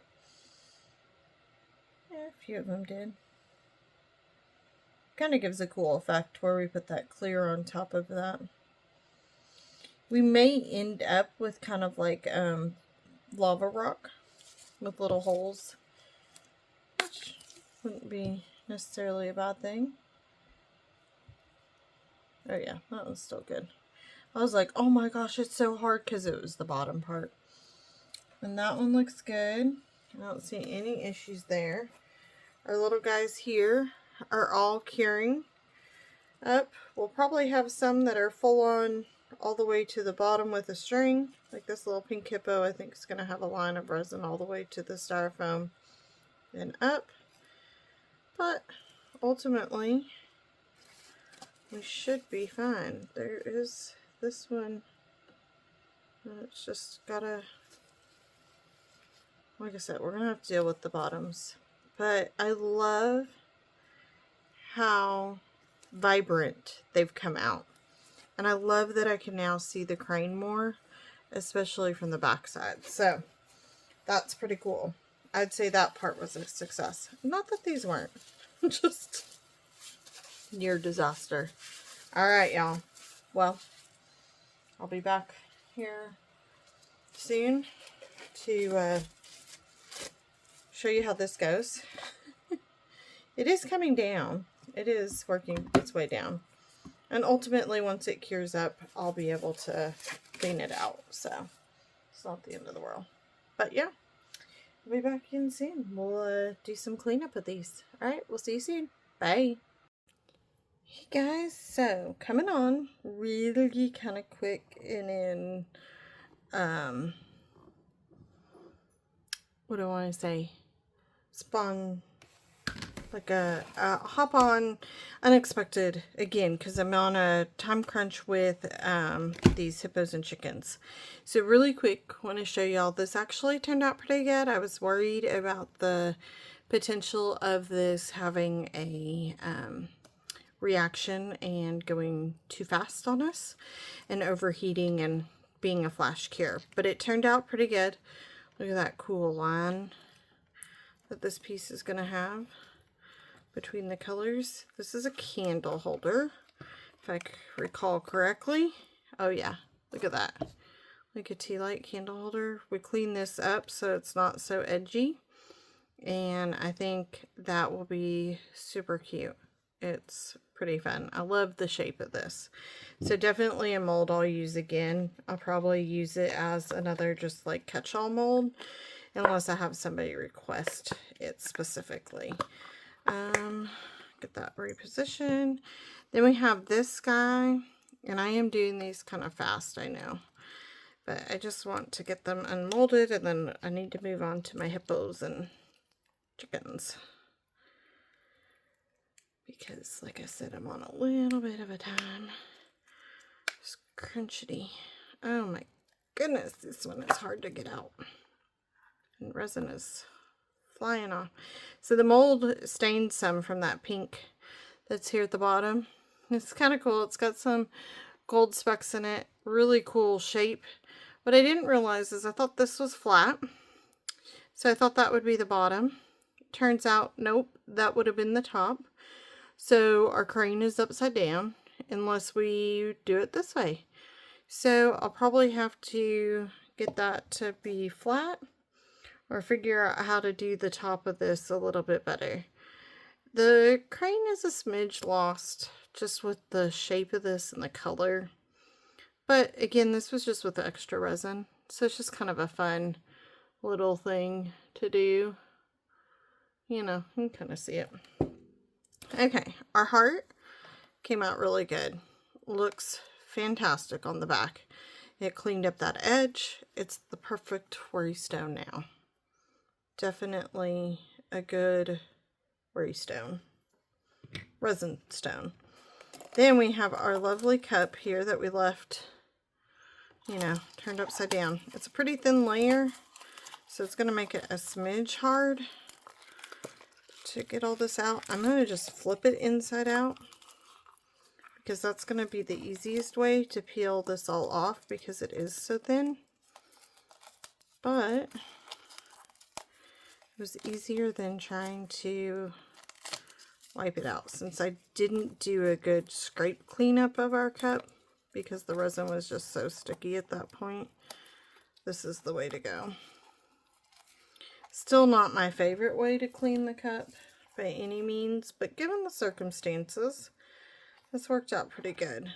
Yeah, a few of them did. Kind of gives a cool effect where we put that clear on top of that. We may end up with kind of like lava rock with little holes, which wouldn't be necessarily a bad thing. Oh yeah, that was still good. I was like, oh my gosh, it's so hard, because it was the bottom part. And that one looks good. I don't see any issues there. Our little guys here are all curing up. We'll probably have some that are full on all the way to the bottom with a string. Like this little pink hippo, I think is going to have a line of resin all the way to the styrofoam and up. But ultimately, we should be fine. There is this one. It's just gotta, like I said, we're gonna have to deal with the bottoms. But I love how vibrant they've come out. And I love that I can now see the crane more, especially from the back side. So that's pretty cool. I'd say that part was a success. Not that these weren't. Just near disaster. All right, y'all. Well, I'll be back here soon to show you how this goes. It is coming down. It is working its way down. And ultimately, once it cures up, I'll be able to clean it out. So, it's not the end of the world. But yeah, I'll be back in soon. We'll do some cleanup of these. Alright, we'll see you soon. Bye. Hey guys, so coming on really kind of quick and in, what do I want to say? Like a hop on unexpected again, because I'm on a time crunch with these hippos and chickens. So really quick, want to show y'all this actually turned out pretty good. I was worried about the potential of this having a reaction and going too fast on us and overheating and being a flash cure, but it turned out pretty good. Look at that cool line that this piece is going to have between the colors. This is a candle holder, if I recall correctly. Oh yeah, look at that. Like a tea light candle holder. We clean this up so it's not so edgy, and I think that will be super cute. It's pretty fun. I love the shape of this. So definitely a mold I'll use again. I'll probably use it as another just like catch-all mold, unless I have somebody request it specifically. Get that repositioned. Then we have this guy, and I am doing these kind of fast, I know, but I just want to get them unmolded, and then I need to move on to my hippos and chickens, because like I said, I'm on a little bit of a time. It's crunchity. Oh my goodness, this one is hard to get out, and resin is flying off. So the mold stained some from that pink that's here at the bottom. It's kind of cool. It's got some gold specks in it. Really cool shape. What I didn't realize is I thought this was flat, so I thought that would be the bottom. Turns out, nope, that would have been the top. So our crane is upside down unless we do it this way. So I'll probably have to get that to be flat, or figure out how to do the top of this a little bit better. The crane is a smidge lost just with the shape of this and the color. But again, this was just with the extra resin. So it's just kind of a fun little thing to do. You know, you can kind of see it. Okay, our heart came out really good. Looks fantastic on the back. It cleaned up that edge. It's the perfect worry stone now. Definitely a good worry stone. Resin stone. Then we have our lovely cup here that we left, you know, turned upside down. It's a pretty thin layer, so it's going to make it a smidge hard to get all this out. I'm going to just flip it inside out, because that's going to be the easiest way to peel this all off, because it is so thin. But it was easier than trying to wipe it out, since I didn't do a good scrape cleanup of our cup because the resin was just so sticky at that point. This is the way to go. Still not my favorite way to clean the cup by any means, but given the circumstances, this worked out pretty good.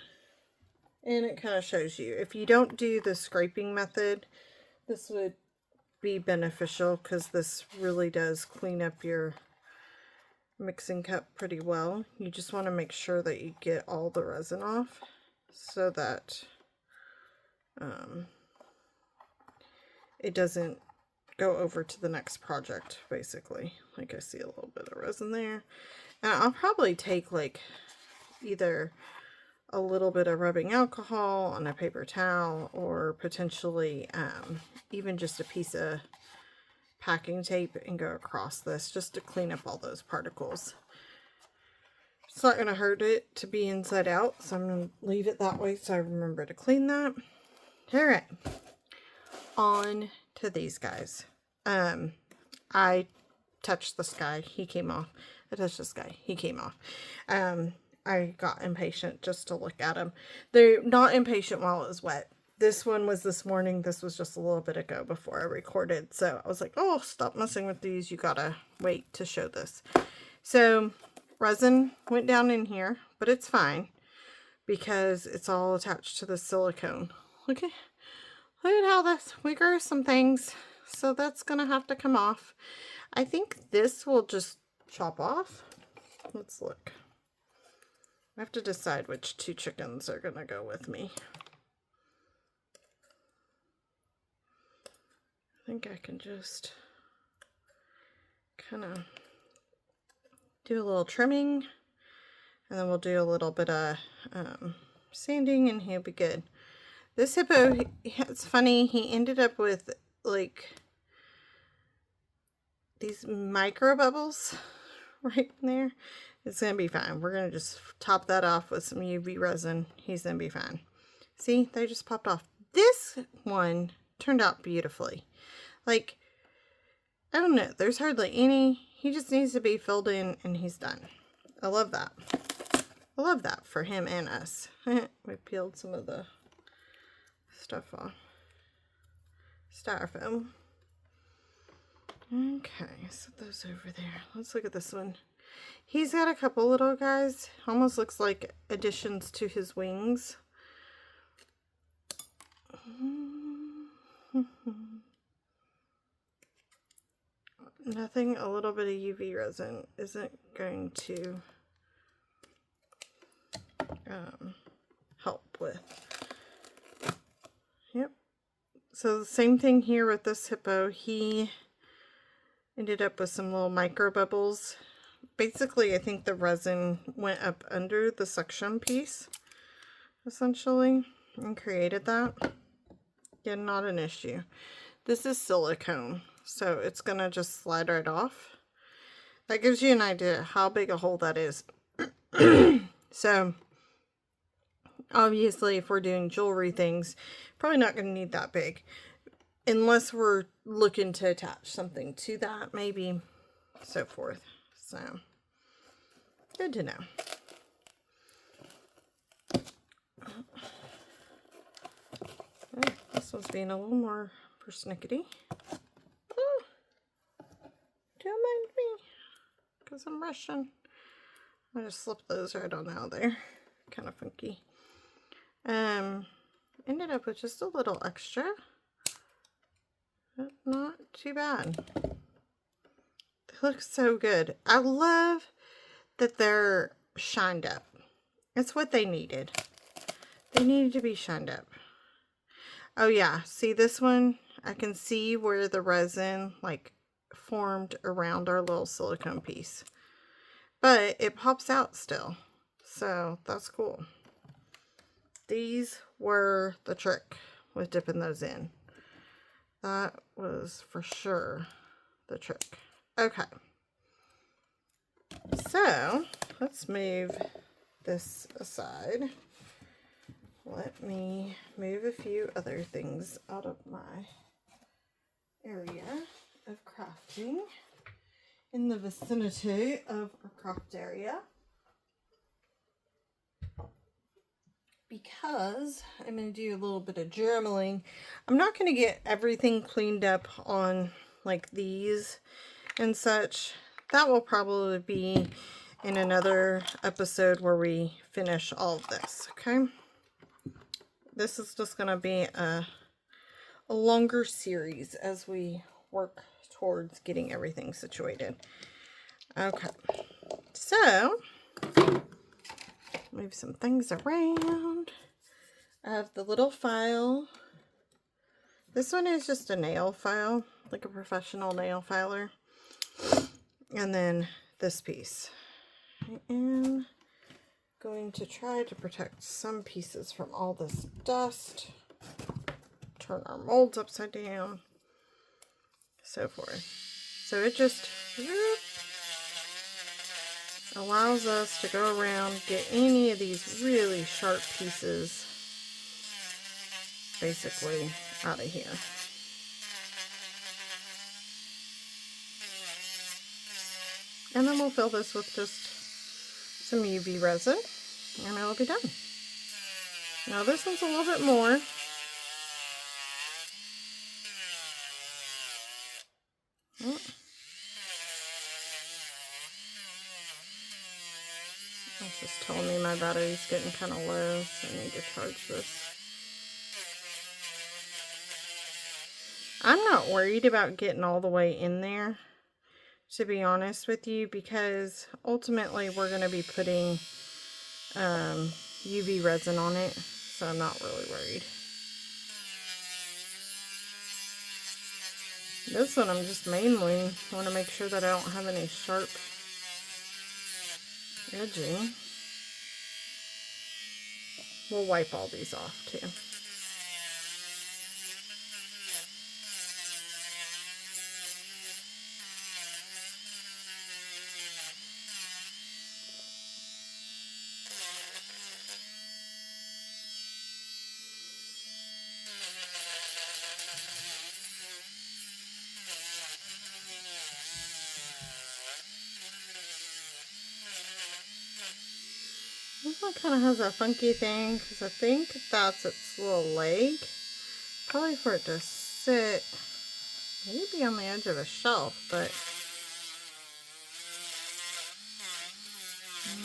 And it kind of shows you, if you don't do the scraping method, this would be beneficial, because this really does clean up your mixing cup pretty well. You just want to make sure that you get all the resin off, so that it doesn't go over to the next project, basically. Like, I see a little bit of resin there, and I'll probably take like either a little bit of rubbing alcohol on a paper towel, or potentially even just a piece of packing tape and go across this just to clean up all those particles. It's not going to hurt it to be inside out, so I'm going to leave it that way so I remember to clean that. Alright, on to these guys. I touched this guy, he came off. I touched this guy. He came off. I got impatient just to look at him. They're not impatient while it was wet. This one was this morning. This was just a little bit ago before I recorded. So I was like, oh, stop messing with these. You gotta wait to show this. So resin went down in here, but it's fine because it's all attached to the silicone. Look at how this, we grew some things. So that's gonna have to come off. I think this will just chop off. Let's look. I have to decide which 2 chickens are gonna go with me. I think I can just kind of do a little trimming, and then we'll do a little bit of sanding, and he'll be good. This hippo, it's funny, he ended up with like these micro bubbles right in there. It's gonna be fine. We're gonna just top that off with some UV resin. He's gonna be fine. See, they just popped off. This one turned out beautifully. Like, I don't know, there's hardly any. He just needs to be filled in and he's done. I love that. I love that for him and us. We peeled some of the stuff off. Styrofoam. Okay, set those over there. Let's look at this one. He's got a couple little guys. Almost looks like additions to his wings. Nothing a little bit of UV resin isn't going to help with. Yep. So the same thing here with this hippo. He ended up with some little micro bubbles. Basically, I think the resin went up under the suction piece, essentially, and created that. Yeah, not an issue. This is silicone, so it's gonna just slide right off. That gives you an idea how big a hole that is. So, obviously, if we're doing jewelry things, probably not gonna need that big. Unless we're looking to attach something to that, maybe, so forth. So, good to know. Oh, this one's being a little more persnickety. Oh, don't mind me, because I'm rushing. I just slipped those right on out there. Kind of funky. Ended up with just a little extra. But not too bad. They look so good. I love that they're shined up. It's what they needed. They needed to be shined up. Oh yeah, see this one? I can see where the resin like formed around our little silicone piece. But it pops out still. So that's cool. These were the trick with dipping those in. That was for sure the trick. Okay. So, let's move this aside. Let me move a few other things out of my area of crafting in the vicinity of our craft area. Because I'm going to do a little bit of journaling. I'm not going to get everything cleaned up on like these and such. That will probably be in another episode where we finish all of this, okay? This is just going to be a longer series as we work towards getting everything situated. Okay, so move some things around. I have the little file. This one is just a nail file, like a professional nail filer. And then this piece. I am going to try to protect some pieces from all this dust. Turn our molds upside down. So forth. So it just allows us to go around, get any of these really sharp pieces basically out of here. And then we'll fill this with just some UV resin, and it'll be done. Now this one's a little bit more. Oh. It's just telling me my battery's getting kind of low, so I need to charge this. I'm not worried about getting all the way in there, to be honest with you, because ultimately we're going to be putting UV resin on it, so I'm not really worried. This one I'm just mainly want to make sure that I don't have any sharp edging. We'll wipe all these off too. This one kind of has a funky thing because I think that's its little leg. Probably for it to sit maybe on the edge of a shelf, but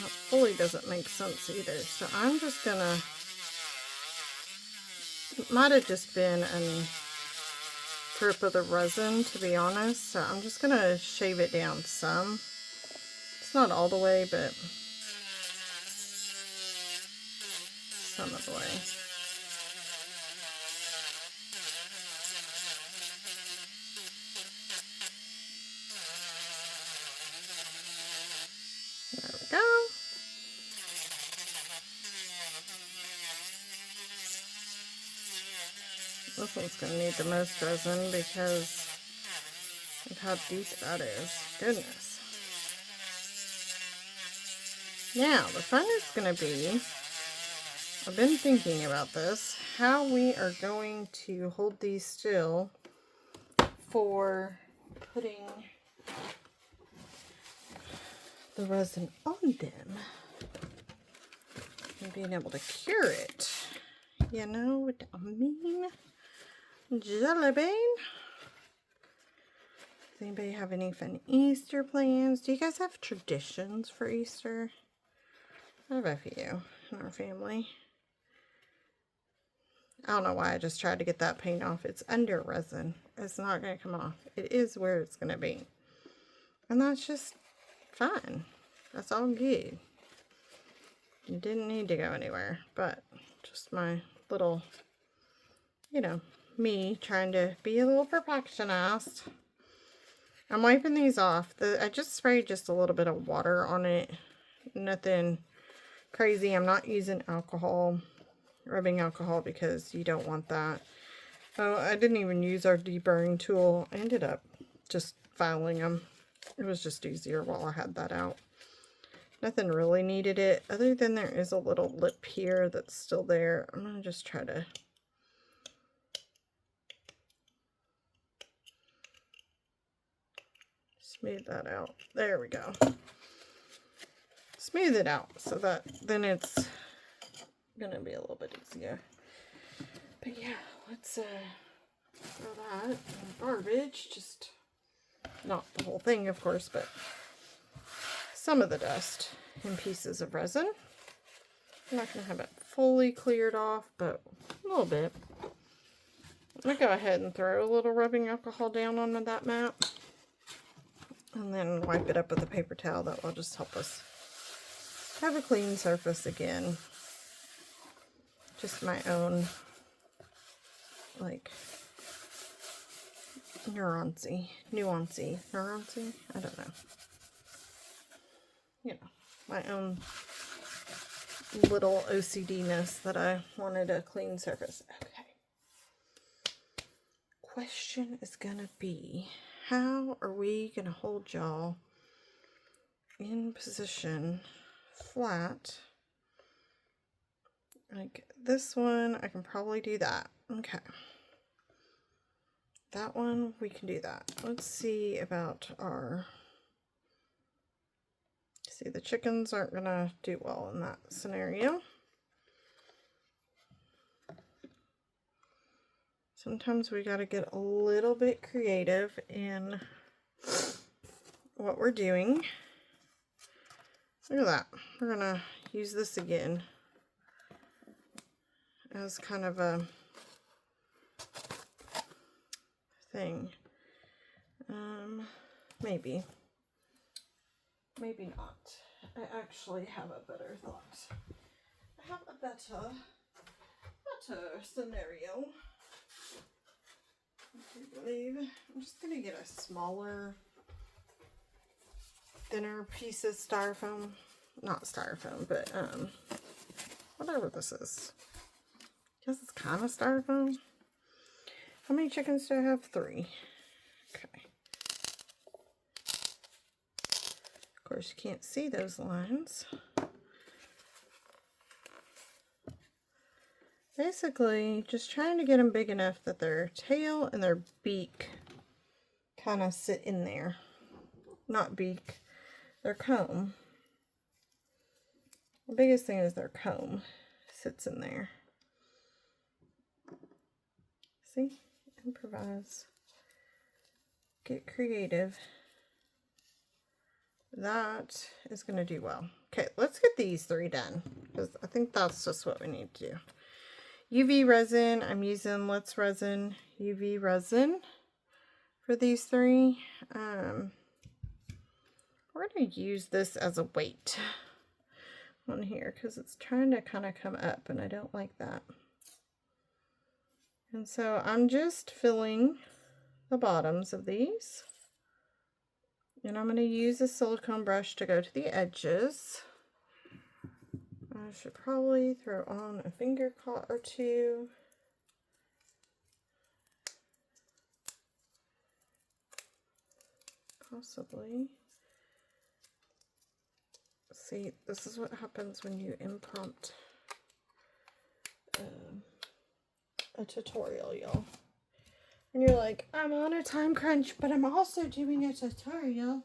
that fully doesn't make sense either. So I'm just gonna, it might have just been a drip of the resin, to be honest. So I'm just gonna shave it down some. It's not all the way, but some of the way. There we go. This one's going to need the most resin because of how deep that is. Goodness. Now, the fun is going to be, I've been thinking about this, how we are going to hold these still for putting the resin on them and being able to cure it. You know what I mean? Jelly bean. Does anybody have any fun Easter plans? Do you guys have traditions for Easter? I have a few in our family. I don't know why I just tried to get that paint off. It's under resin. It's not going to come off. It is where it's going to be. And that's just fine. That's all good. You didn't need to go anywhere. But just my little, you know, me trying to be a little perfectionist. I'm wiping these off. I just sprayed just a little bit of water on it. Nothing crazy. I'm not using alcohol, rubbing alcohol, because you don't want that. Oh, I didn't even use our deburring tool. I ended up just filing them. It was just easier while I had that out. Nothing really needed it, other than there is a little lip here that's still there. I'm going to just try to smooth that out. There we go. Smooth it out so that then it's going to be a little bit easier. But yeah, let's throw that in the garbage. Just not the whole thing, of course, but some of the dust and pieces of resin. I'm not going to have it fully cleared off, but a little bit. I'm going to go ahead and throw a little rubbing alcohol down on that mat. And then wipe it up with a paper towel. That will just help us have a clean surface again. Just my own, like, nuancey, I don't know. You know, my own little OCD-ness that I wanted a clean surface. Okay. Question is gonna be, how are we gonna hold y'all in position flat? Like this one, I can probably do that. Okay. That one, we can do that. Let's see about our See, the chickens aren't gonna do well in that scenario. Sometimes we gotta get a little bit creative in what we're doing. Look at that. We're gonna use this again as kind of a thing. Maybe not. I actually have a better thought. I have a better scenario. I believe I'm just gonna get a smaller, thinner piece of styrofoam. Not styrofoam, but whatever this is. I guess it's kind of styrofoam. How many chickens do I have? 3. Okay. Of course, you can't see those lines. Basically, just trying to get them big enough that their tail and their beak kind of sit in there. Not beak, their comb. The biggest thing is their comb sits in there. See? Improvise. Get creative. That is going to do well. Okay, let's get these 3 done, because I think that's just what we need to do. UV resin, I'm using Let's Resin UV resin for these 3. We're going to use this as a weight on here because it's trying to kind of come up and I don't like that. And so I'm just filling the bottoms of these. And I'm going to use a silicone brush to go to the edges. I should probably throw on a finger cut or 2. Possibly. See, this is what happens when you impromptu a tutorial, y'all. And you're like, I'm on a time crunch, but I'm also doing a tutorial.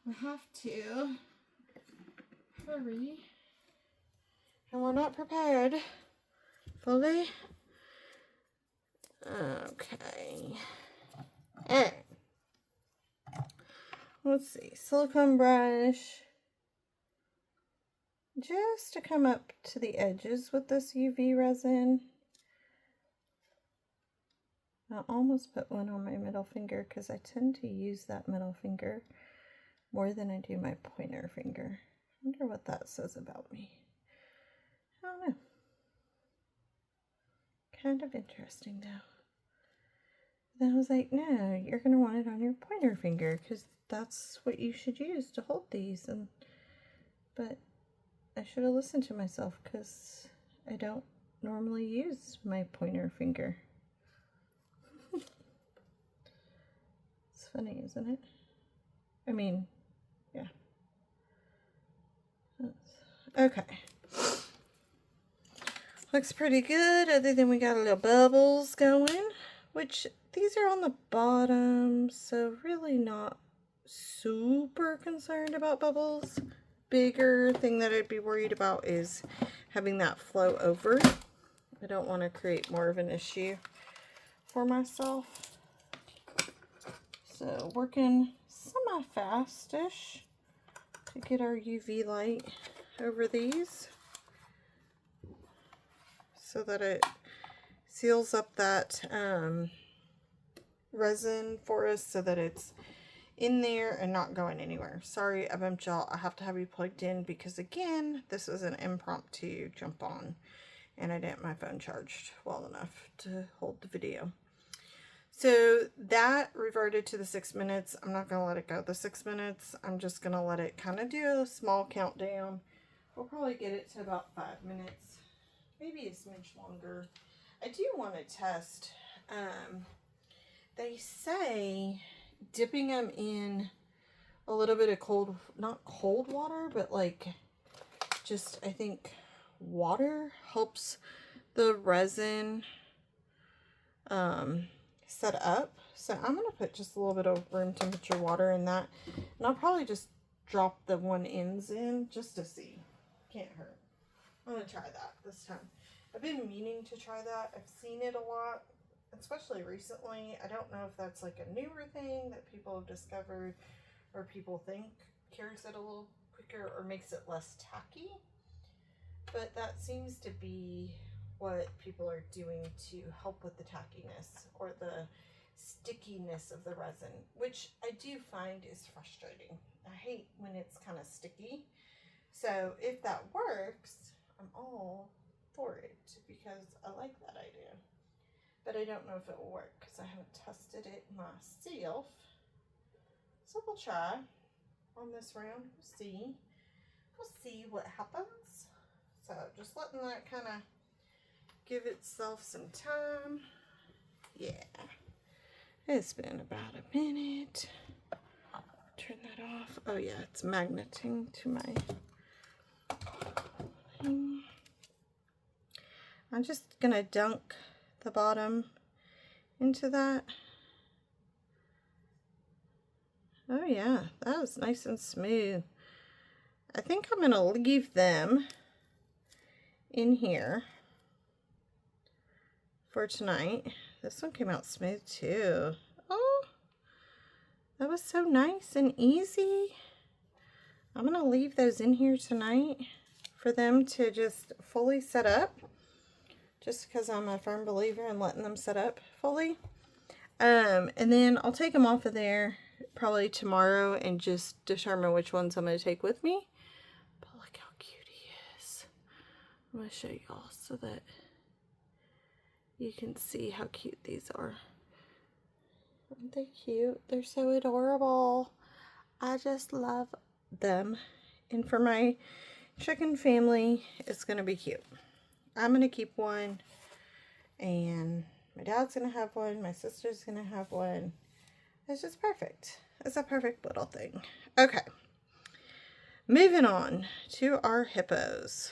I have to hurry. And we're not prepared fully. Okay. Alright. Let's see. Silicone brush. Just to come up to the edges with this UV resin. I almost put one on my middle finger because I tend to use that middle finger more than I do my pointer finger. I wonder what that says about me. I don't know. Kind of interesting though. Then I was like, no, you're going to want it on your pointer finger because that's what you should use to hold these. But I should have listened to myself because I don't normally use my pointer finger. It's funny, isn't it? I mean, yeah. Okay. Looks pretty good, other than we got a little bubbles going, which these are on the bottom, so really not super concerned about bubbles. Bigger thing that I'd be worried about is having that flow over. I don't want to create more of an issue for myself. So working semi-fast-ish to get our UV light over these so that it seals up that resin for us so that it's in there and not going anywhere. Sorry, I bumped y'all. I have to have you plugged in because, again, this is an impromptu jump on and I didn't have my phone charged well enough to hold the video. So that reverted to the 6 minutes. I'm not going to let it go the 6 minutes. I'm just going to let it kind of do a small countdown. We'll probably get it to about 5 minutes, maybe a smidge longer. I do want to test. They say dipping them in a little bit of cold, not cold water, but like just, I think water helps the resin set up. So I'm going to put just a little bit of room temperature water in that. And I'll probably just drop the one ends in just to see. Can't hurt. I'm going to try that this time. I've been meaning to try that. I've seen it a lot, especially recently. I don't know if that's like a newer thing that people have discovered or people think cures it a little quicker or makes it less tacky. But that seems to be what people are doing to help with the tackiness or the stickiness of the resin, which I do find is frustrating. I hate when it's kind of sticky. So if that works, I'm all for it because I like that idea. But I don't know if it will work because I haven't tested it myself. So we'll try on this round. We'll see. We'll see what happens. So just letting that kind of give itself some time. Yeah. It's been about a minute. Turn that off. Oh yeah, it's magneting to my thing. I'm just gonna dunk the bottom into that. Oh yeah, that was nice and smooth. I think I'm gonna leave them in here for tonight. This one came out smooth too. Oh, that was so nice and easy. I'm gonna leave those in here tonight for them to just fully set up, just because I'm a firm believer in letting them set up fully. And then I'll take them off of there probably tomorrow and just determine which ones I'm going to take with me. But look how cute he is. I'm going to show y'all so that you can see how cute these are. Aren't they cute? They're so adorable. I just love them. And for my chicken family, it's going to be cute. I'm going to keep one, and my dad's going to have one, my sister's going to have one. It's just perfect. It's a perfect little thing. Okay. Moving on to our hippos.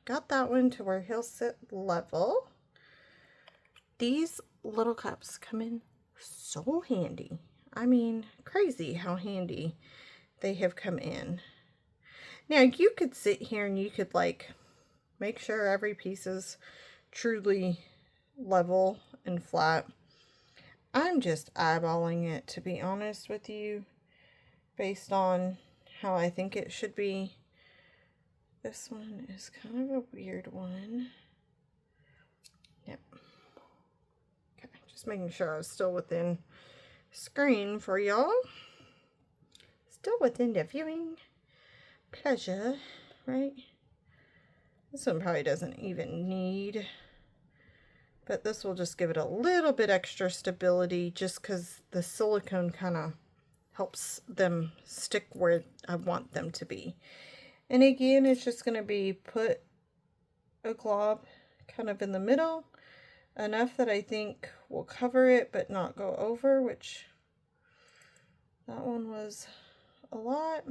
Got that one to where he'll sit level. These little cups come in so handy. I mean, crazy how handy they have come in. Now, you could sit here and you could like make sure every piece is truly level and flat. I'm just eyeballing it, to be honest with you, based on how I think it should be. This one is kind of a weird one. Yep. Okay, just making sure I was still within screen for y'all. Still within the viewing pleasure, right? This one probably doesn't even need, but this will just give it a little bit extra stability just because the silicone kind of helps them stick where I want them to be. And again, it's just going to be put a glob kind of in the middle, enough that I think will cover it but not go over, which that one was a lot.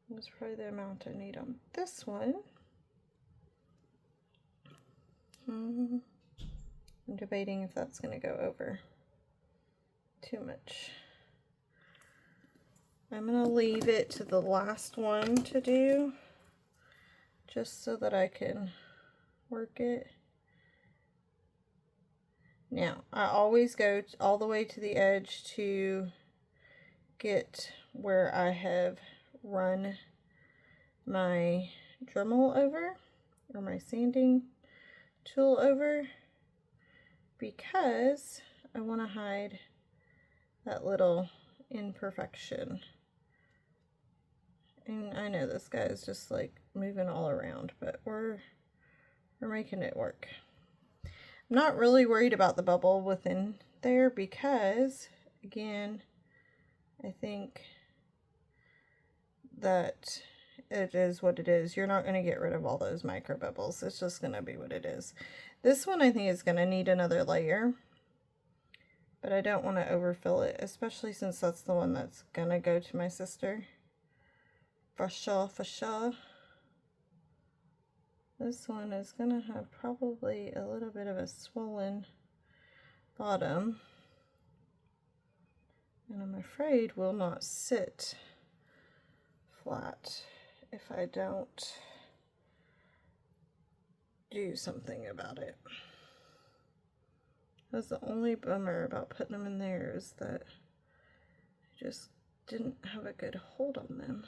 That's probably the amount I need on this one. I'm debating if that's going to go over too much. I'm going to leave it to the last one to do, just so that I can work it. Now, I always go all the way to the edge to get where I have run my Dremel over, or my sanding tool over, because I want to hide that little imperfection. And I know this guy is just like moving all around, but we're making it work. I'm not really worried about the bubble within there because, again, I think that it is what it is. You're not going to get rid of all those micro bubbles. It's just going to be what it is. This one I think is going to need another layer, but I don't want to overfill it, especially since that's the one that's going to go to my sister. For sure, for sure. This one is going to have probably a little bit of a swollen bottom. and I'm afraid will not sit flat if I don't do something about it. That's the only bummer about putting them in there, is that I just didn't have a good hold on them.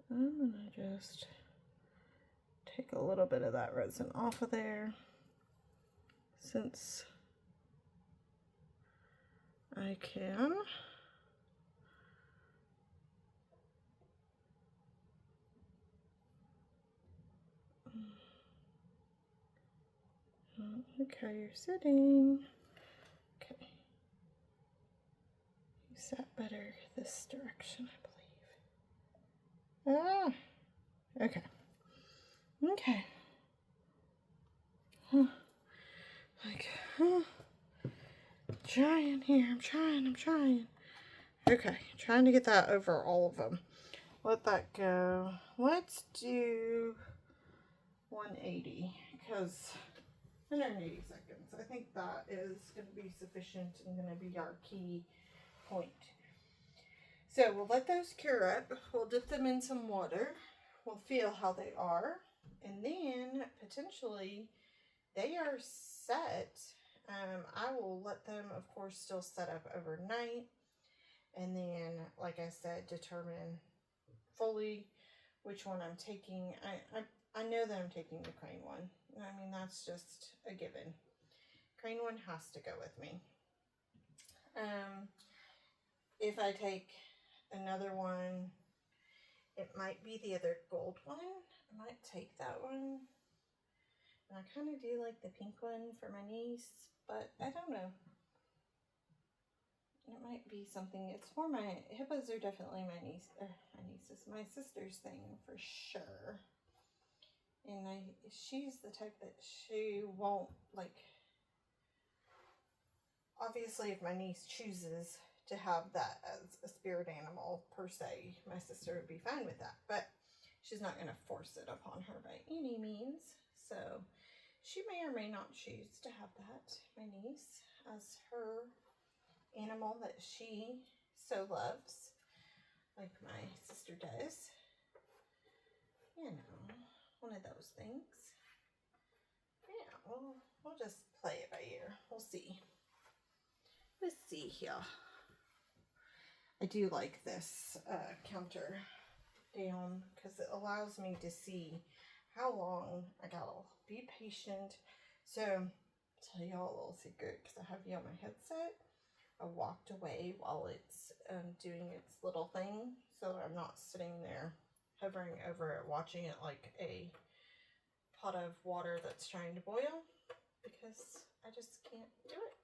I'm gonna just take a little bit of that resin off of there, since I can. Look how you're sitting. Okay. You sat better this direction, I believe. Ah! Okay. Okay. Like, trying here. I'm trying. Okay. Trying to get that over all of them. Let that go. Let's do 180, because 180 seconds. I think that is going to be sufficient and going to be our key point. So we'll let those cure up. We'll dip them in some water. We'll feel how they are. And then potentially they are set. I will let them, of course, still set up overnight. And then, like I said, determine fully which one I'm taking. I know that I'm taking the crane one. I mean, that's just a given. Crane one has to go with me. If I take another one, it might be the other gold one. I might take that one. And I kind of do like the pink one for my niece, but I don't know. It might be something. It's for my hippos are definitely my sister's thing for sure. And she's the type that she won't, like, obviously if my niece chooses to have that as a spirit animal per se, my sister would be fine with that, but she's not going to force it upon her by any means. So she may or may not choose to have that, my niece, as her animal that she so loves, like my sister does. You know, one of those things. Yeah, we'll just play it by ear. We'll see. Let's see here. I do like this counter down because it allows me to see how long I gotta be patient. So, I'll tell y'all a little secret, because I have you on my headset. I walked away while it's doing its little thing, so I'm not sitting there hovering over it, watching it like a pot of water that's trying to boil, because I just can't do it.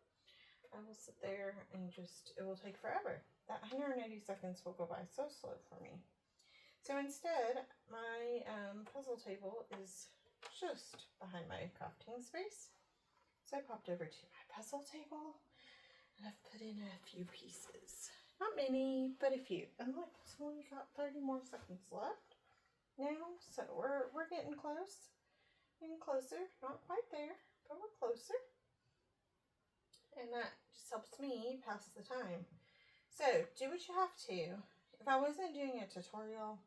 I will sit there and it will take forever. That 180 seconds will go by so slow for me. So instead, my puzzle table is just behind my crafting space. So I popped over to my puzzle table and I've put in a few pieces. Not many, but a few. And look, it's only got 30 more seconds left now. So we're getting close. Getting closer. Not quite there, but we're closer. And that just helps me pass the time. So do what you have to. If I wasn't doing a tutorial,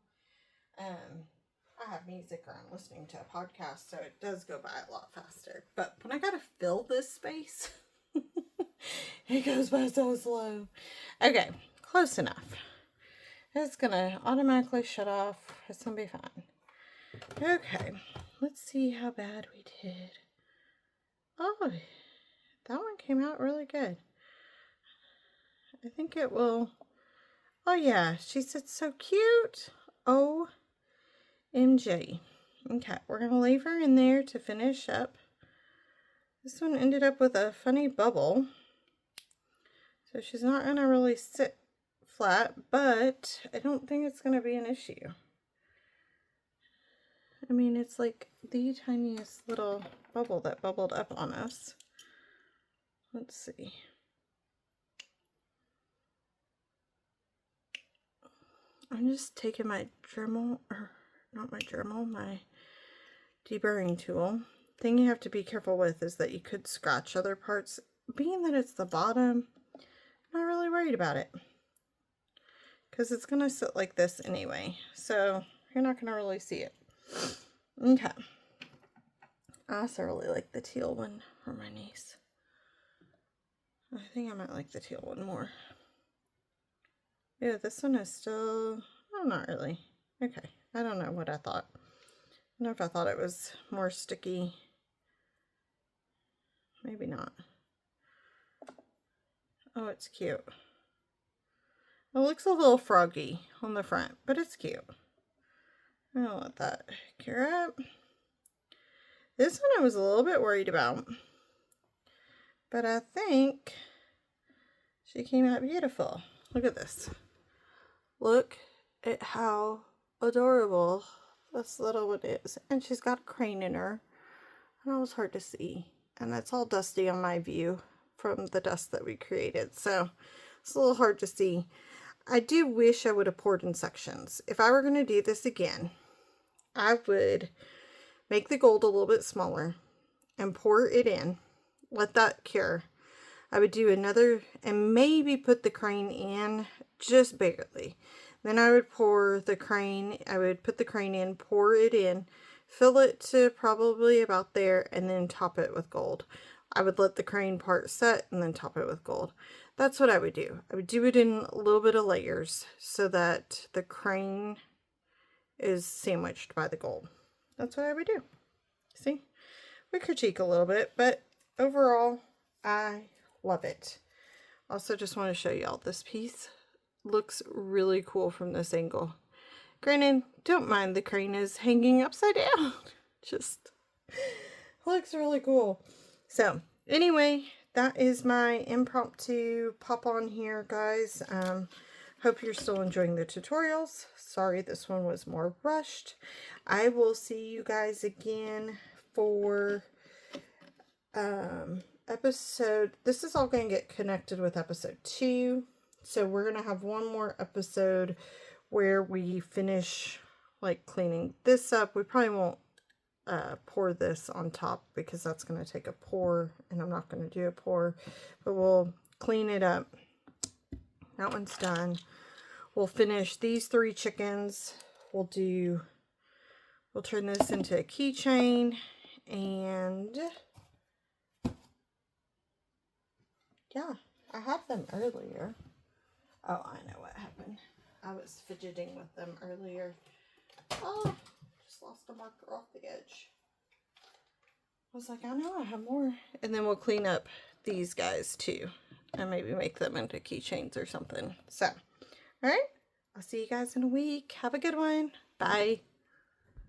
I have music or I'm listening to a podcast, so it does go by a lot faster. But when I gotta fill this space, it goes by so slow. Okay, close enough. It's gonna automatically shut off. It's gonna be fine. Okay, let's see how bad we did. Oh, that one came out really good. I think it will. Oh yeah, she said so cute. OMG. Okay, we're going to leave her in there to finish up. This one ended up with a funny bubble. So she's not going to really sit flat, but I don't think it's going to be an issue. I mean, it's like the tiniest little bubble that bubbled up on us. Let's see. I'm just taking my Dremel, or not my Dremel, my deburring tool. Thing you have to be careful with is that you could scratch other parts. Being that it's the bottom, I'm not really worried about it because it's going to sit like this anyway. So you're not going to really see it. Okay. I also really like the teal one for my niece. I think I might like the teal one more. Yeah, this one is still, oh, not really. Okay, I don't know what I thought. I don't know if I thought it was more sticky. Maybe not. Oh, it's cute. It looks a little froggy on the front, but it's cute. I'll let that cure up. This one I was a little bit worried about, but I think she came out beautiful. Look at this. Look at how adorable this little one is. And she's got a crane in her. And it was hard to see. And that's all dusty on my view from the dust that we created. So it's a little hard to see. I do wish I would have poured in sections. If I were going to do this again, I would make the gold a little bit smaller and pour it in. Let that cure. I would do another and maybe put the crane in just barely. Then I would pour the crane, I would put the crane in, pour it in, fill it to probably about there, and then top it with gold. I would let the crane part set and then top it with gold. That's what I would do. I would do it in a little bit of layers so that the crane is sandwiched by the gold. That's what I would do. See? We critique a little bit, but overall, I love it. Also, just want to show y'all this piece. Looks really cool from this angle. Granted, don't mind the crane is hanging upside down. Just looks really cool. So, anyway, that is my impromptu pop on here, guys. Hope you're still enjoying the tutorials. Sorry this one was more rushed. I will see you guys again for episode, this is all going to get connected with episode 2. So we're going to have one more episode where we finish like cleaning this up. We probably won't pour this on top because that's going to take a pour and I'm not going to do a pour, but we'll clean it up. That one's done. We'll finish these 3 chickens. We'll turn this into a keychain, and yeah, I had them earlier. Oh, I know what happened. I was fidgeting with them earlier. Oh, just lost a marker off the edge. I was like, I know I have more. And then we'll clean up these guys too. And maybe make them into keychains or something. So, alright. I'll see you guys in a week. Have a good one. Bye.